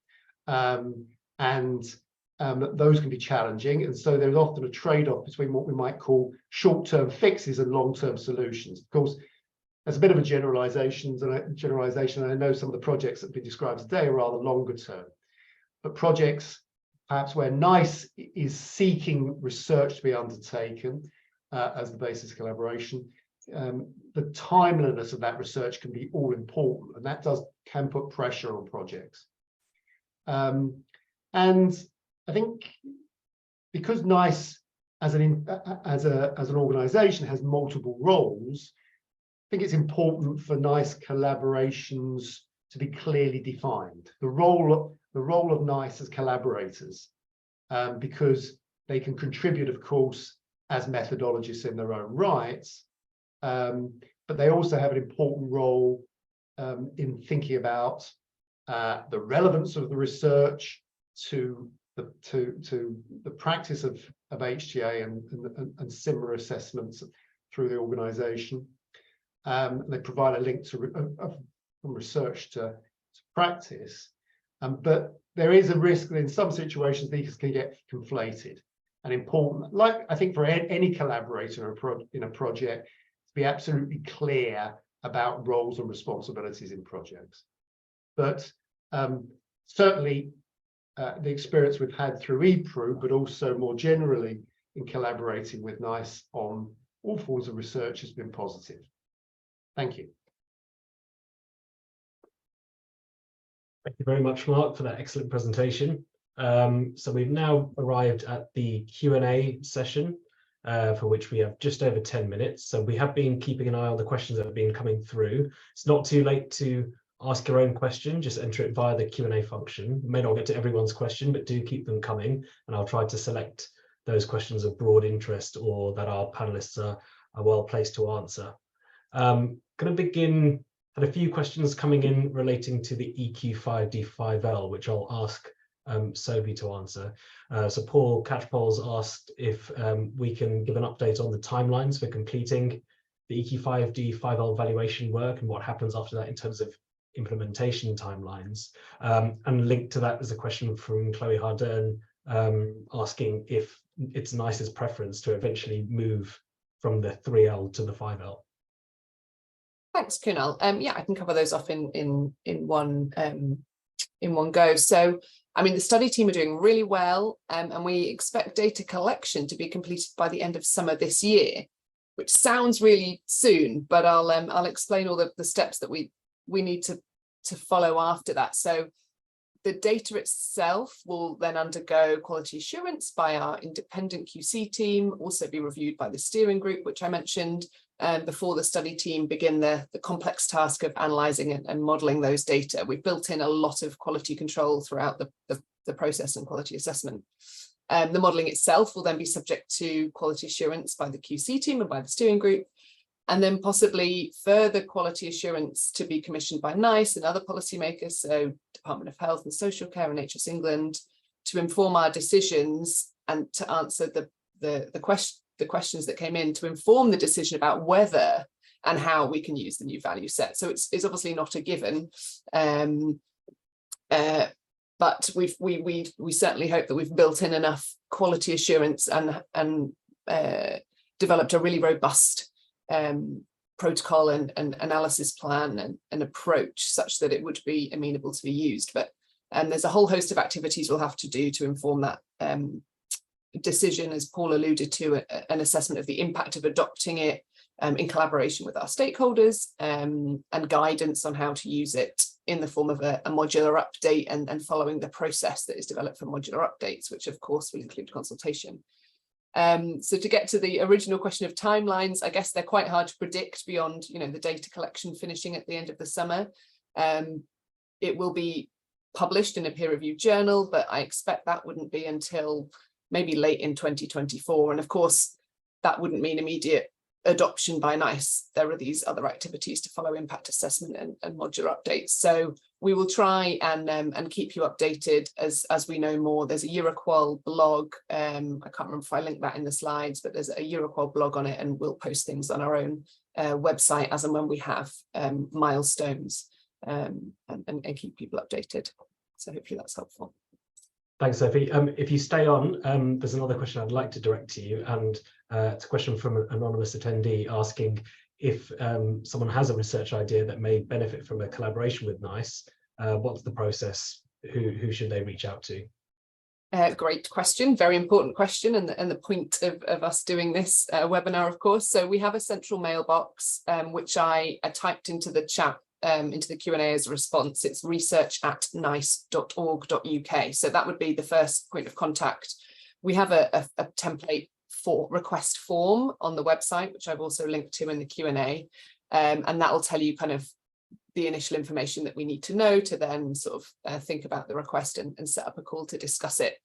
and those can be challenging. And so there's often a trade-off between what we might call short-term fixes and long-term solutions. Of course, that's a bit of a generalization, and I know some of the projects that have been described today are rather longer term. But projects perhaps where NICE is seeking research to be undertaken as the basis of collaboration, the timeliness of that research can be all important, and that can put pressure on projects. And I think because NICE as an organisation has multiple roles, I think it's important for NICE collaborations to be clearly defined. The role of NICE as collaborators, because they can contribute, of course, as methodologists in their own rights, but they also have an important role in thinking about the relevance of the research to the practice of HTA and similar assessments through the organisation. They provide a link from research to practice, but there is a risk that in some situations these can get conflated. And important, like I think for any collaborator in a project, to be absolutely clear about roles and responsibilities in projects. But certainly the experience we've had through EPRU, but also more generally in collaborating with NICE on all forms of research has been positive. Thank you. Thank you very much, Mark, for that excellent presentation. So we've now arrived at the Q&A session, for which we have just over 10 minutes. So we have been keeping an eye on the questions that have been coming through. It's not too late to ask your own question, just enter it via the Q&A function. You may not get to everyone's question, but do keep them coming, and I'll try to select those questions of broad interest or that our panelists are well placed to answer. Going to begin, had a few questions coming in relating to the EQ5D5L, which I'll ask Sophie to answer. So Paul Catchpole's asked if we can give an update on the timelines for completing the EQ5D5L valuation work and what happens after that in terms of implementation timelines. And linked to that is a question from Chloe Hardern asking if it's NICE's preference to eventually move from the 3L to the 5L. Thanks, Kunal. Yeah, I can cover those off in one go. So, I mean, the study team are doing really well, and we expect data collection to be completed by the end of summer this year, which sounds really soon, but I'll explain all the steps that we need to follow after that. So the data itself will then undergo quality assurance by our independent QC team, also be reviewed by the steering group, which I mentioned, before the study team begin the complex task of analysing and modelling those data. We've built in a lot of quality control throughout the process and quality assessment. The modelling itself will then be subject to quality assurance by the QC team and by the steering group, and then possibly further quality assurance to be commissioned by NICE and other policymakers, so Department of Health and Social Care and NHS England, to inform our decisions and to answer the questions that came in to inform the decision about whether and how we can use the new value set. So it's obviously not a given, but we certainly hope that we've built in enough quality assurance and developed a really robust protocol and analysis plan and approach such that it would be amenable to be used. But there's a whole host of activities we'll have to do to inform that decision, as Paul alluded to, an assessment of the impact of adopting it in collaboration with our stakeholders, and guidance on how to use it in the form of a modular update and following the process that is developed for modular updates, which of course will include consultation. So to get to the original question of timelines, I guess they're quite hard to predict beyond, the data collection finishing at the end of the summer. It will be published in a peer-reviewed journal, but I expect that wouldn't be until maybe late in 2024. And of course, that wouldn't mean immediate adoption by NICE. There are these other activities to follow impact assessment and modular updates. So we will try and keep you updated as we know more. There's a Euroqual blog. I can't remember if I linked that in the slides, but there's a Euroqual blog on it, and we'll post things on our own website as and when we have milestones, and keep people updated. So hopefully that's helpful. Thanks, Sophie. If you stay on, there's another question I'd like to direct to you, and it's a question from an anonymous attendee asking if someone has a research idea that may benefit from a collaboration with NICE, what's the process? Who should they reach out to? Great question, very important question, and the point of us doing this webinar, of course. So we have a central mailbox, which I typed into the chat, into the Q&A as a response. It's research@nice.org.uk. So that would be the first point of contact We have a template for request form on the website, which I've also linked to in the Q&A, and that will tell you kind of the initial information that we need to know to then sort of think about the request and set up a call to discuss it.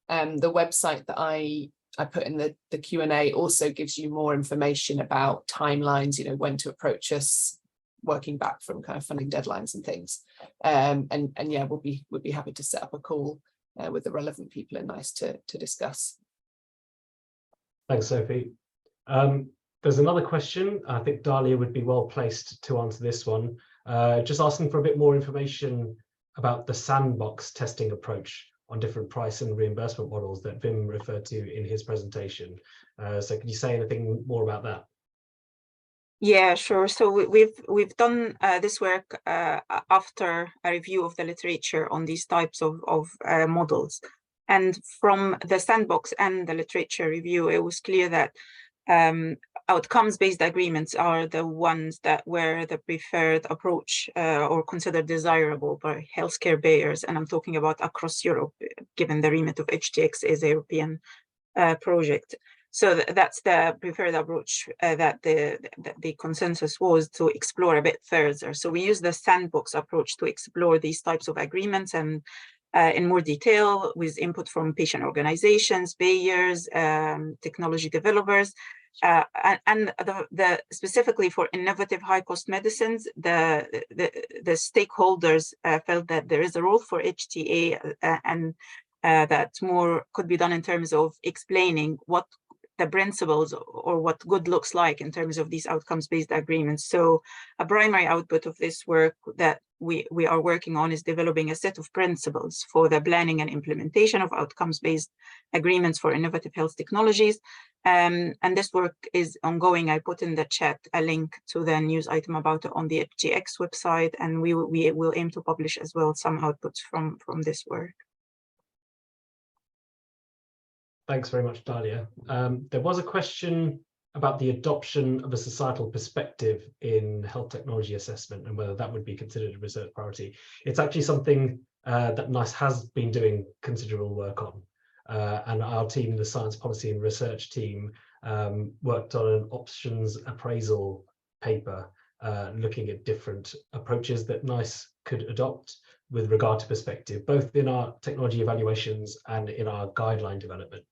The website that I put in the Q&A also gives you more information about timelines, you know, when to approach us, working back from kind of funding deadlines and things. And yeah, we'd be happy to set up a call with the relevant people in NICE to discuss. Thanks, Sophie. There's another question. I think Dalia would be well placed to answer this one. Just asking for a bit more information about the sandbox testing approach on different price and reimbursement models that Wim referred to in his presentation. So can you say anything more about that? Yeah, sure. So we've done this work after a review of the literature on these types of models. And from the sandbox and the literature review, it was clear that outcomes-based agreements are the ones that were the preferred approach or considered desirable by healthcare payers. And I'm talking about across Europe, given the remit of HTX is a European project. So that's the preferred approach that the consensus was to explore a bit further. So we use the sandbox approach to explore these types of agreements and in more detail with input from patient organizations, payers, technology developers, and specifically for innovative high-cost medicines, the stakeholders felt that there is a role for HTA and that more could be done in terms of explaining what the principles or what good looks like in terms of these outcomes-based agreements. So a primary output of this work that we are working on is developing a set of principles for the planning and implementation of outcomes-based agreements for innovative health technologies. And this work is ongoing. I put in the chat a link to the news item about it on the HTX website, and we will aim to publish as well some outputs from this work. Thanks very much, Dalia. There was a question about the adoption of a societal perspective in health technology assessment and whether that would be considered a research priority. It's actually something that NICE has been doing considerable work on. And our team, the Science Policy and Research team, worked on an options appraisal paper looking at different approaches that NICE could adopt with regard to perspective, both in our technology evaluations and in our guideline development.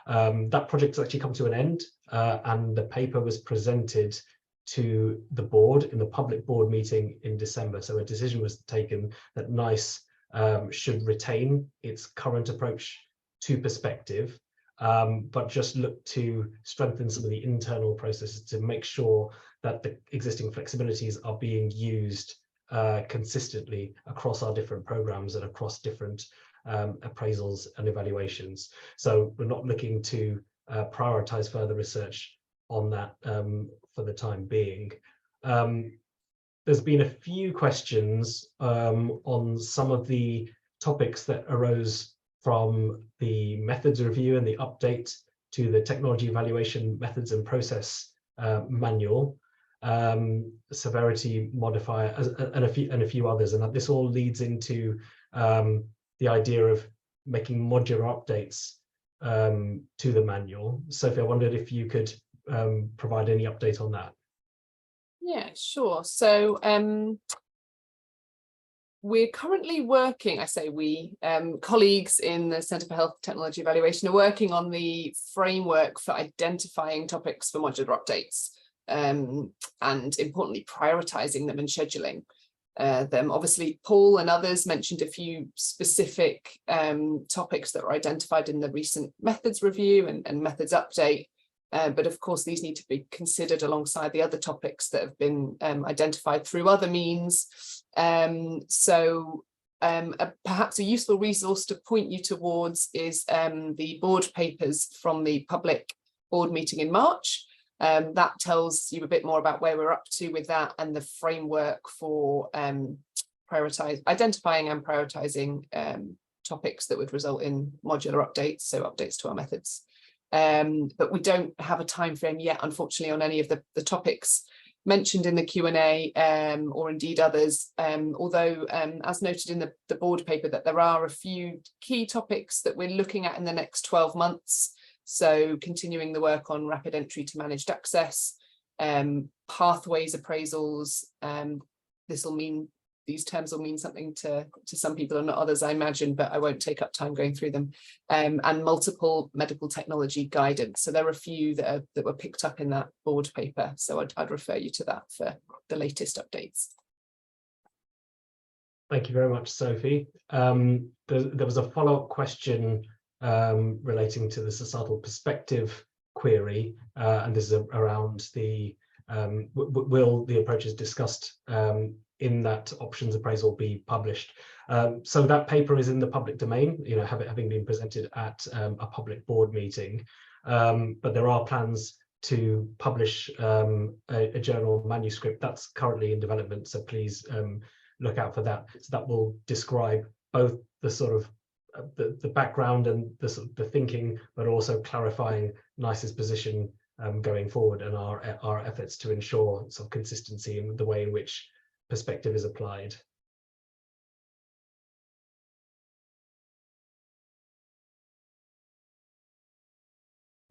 That project has actually come to an end, and the paper was presented to the board in the public board meeting in December. So a decision was taken that NICE should retain its current approach to perspective, but just look to strengthen some of the internal processes to make sure that the existing flexibilities are being used consistently across our different programs and across different appraisals and evaluations. So we're not looking to prioritize further research on that for the time being. There's been a few questions on some of the topics that arose from the methods review and the update to the technology evaluation methods and process manual, severity modifier, and a few others, and that this all leads into the idea of making modular updates to the manual. Sophie, I wondered if you could provide any update on that. Yeah, sure. So we're currently working, I say we, colleagues in the Centre for Health Technology Evaluation are working on the framework for identifying topics for modular updates, and importantly prioritizing them and scheduling them. Obviously, Paul and others mentioned a few specific topics that were identified in the recent methods review and methods update. But of course, these need to be considered alongside the other topics that have been identified through other means. Perhaps a useful resource to point you towards is the board papers from the public board meeting in March. That tells you a bit more about where we're up to with that and the framework for identifying and prioritizing topics that would result in modular updates, so updates to our methods. But we don't have a time frame yet, unfortunately, on any of the topics. mentioned in the Q&A or indeed others, although as noted in the board paper that there are a few key topics that we're looking at in the next 12 months. So continuing the work on rapid entry to managed access, pathways appraisals, these terms will mean something to some people and not others, I imagine, but I won't take up time going through them, and multiple medical technology guidance. So there are a few that were picked up in that board paper. So I'd refer you to that for the latest updates. Thank you very much, Sophie. There was a follow-up question relating to the societal perspective query, and this is around the will the approaches discussed in that options appraisal be published. So that paper is in the public domain, having been presented at a public board meeting, but there are plans to publish a journal manuscript that's currently in development, so please look out for that. So that will describe both the sort of the background and the thinking, but also clarifying NICE's position going forward and our efforts to ensure some consistency in the way in which perspective is applied.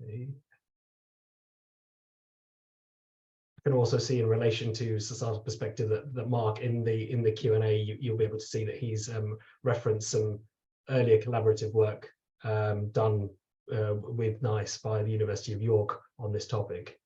Okay. I can also see in relation to societal perspective that Mark in the Q&A you'll be able to see that he's referenced some earlier collaborative work done with NICE by the University of York on this topic.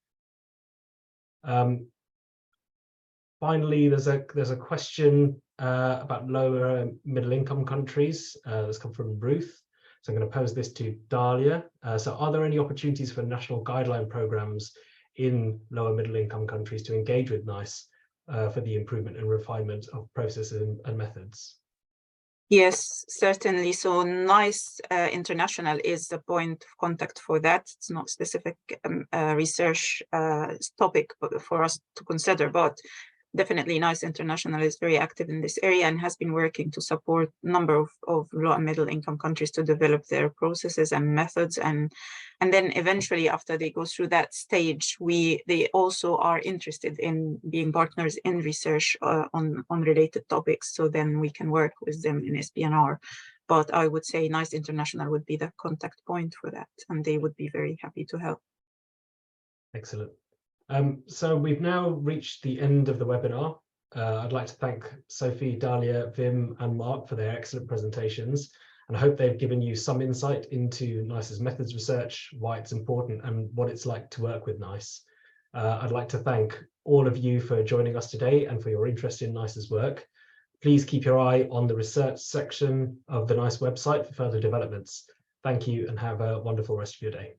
Finally, there's a question about lower middle income countries that's come from Ruth. So I'm going to pose this to Dahlia. So are there any opportunities for national guideline programs in lower middle income countries to engage with NICE for the improvement and refinement of processes and methods? Yes, certainly. So NICE International is the point of contact for that. It's not specific research topic for us to consider, but definitely NICE International is very active in this area and has been working to support a number of low and middle income countries to develop their processes and methods. And then eventually after they go through that stage, they also are interested in being partners in research on related topics. So then we can work with them in SPNR. But I would say NICE International would be the contact point for that, and they would be very happy to help. Excellent. So we've now reached the end of the webinar. I'd like to thank Sophie, Dahlia, Wim and Mark for their excellent presentations, and I hope they've given you some insight into NICE's methods research, why it's important and what it's like to work with NICE. I'd like to thank all of you for joining us today and for your interest in NICE's work. Please keep your eye on the research section of the NICE website for further developments. Thank you and have a wonderful rest of your day.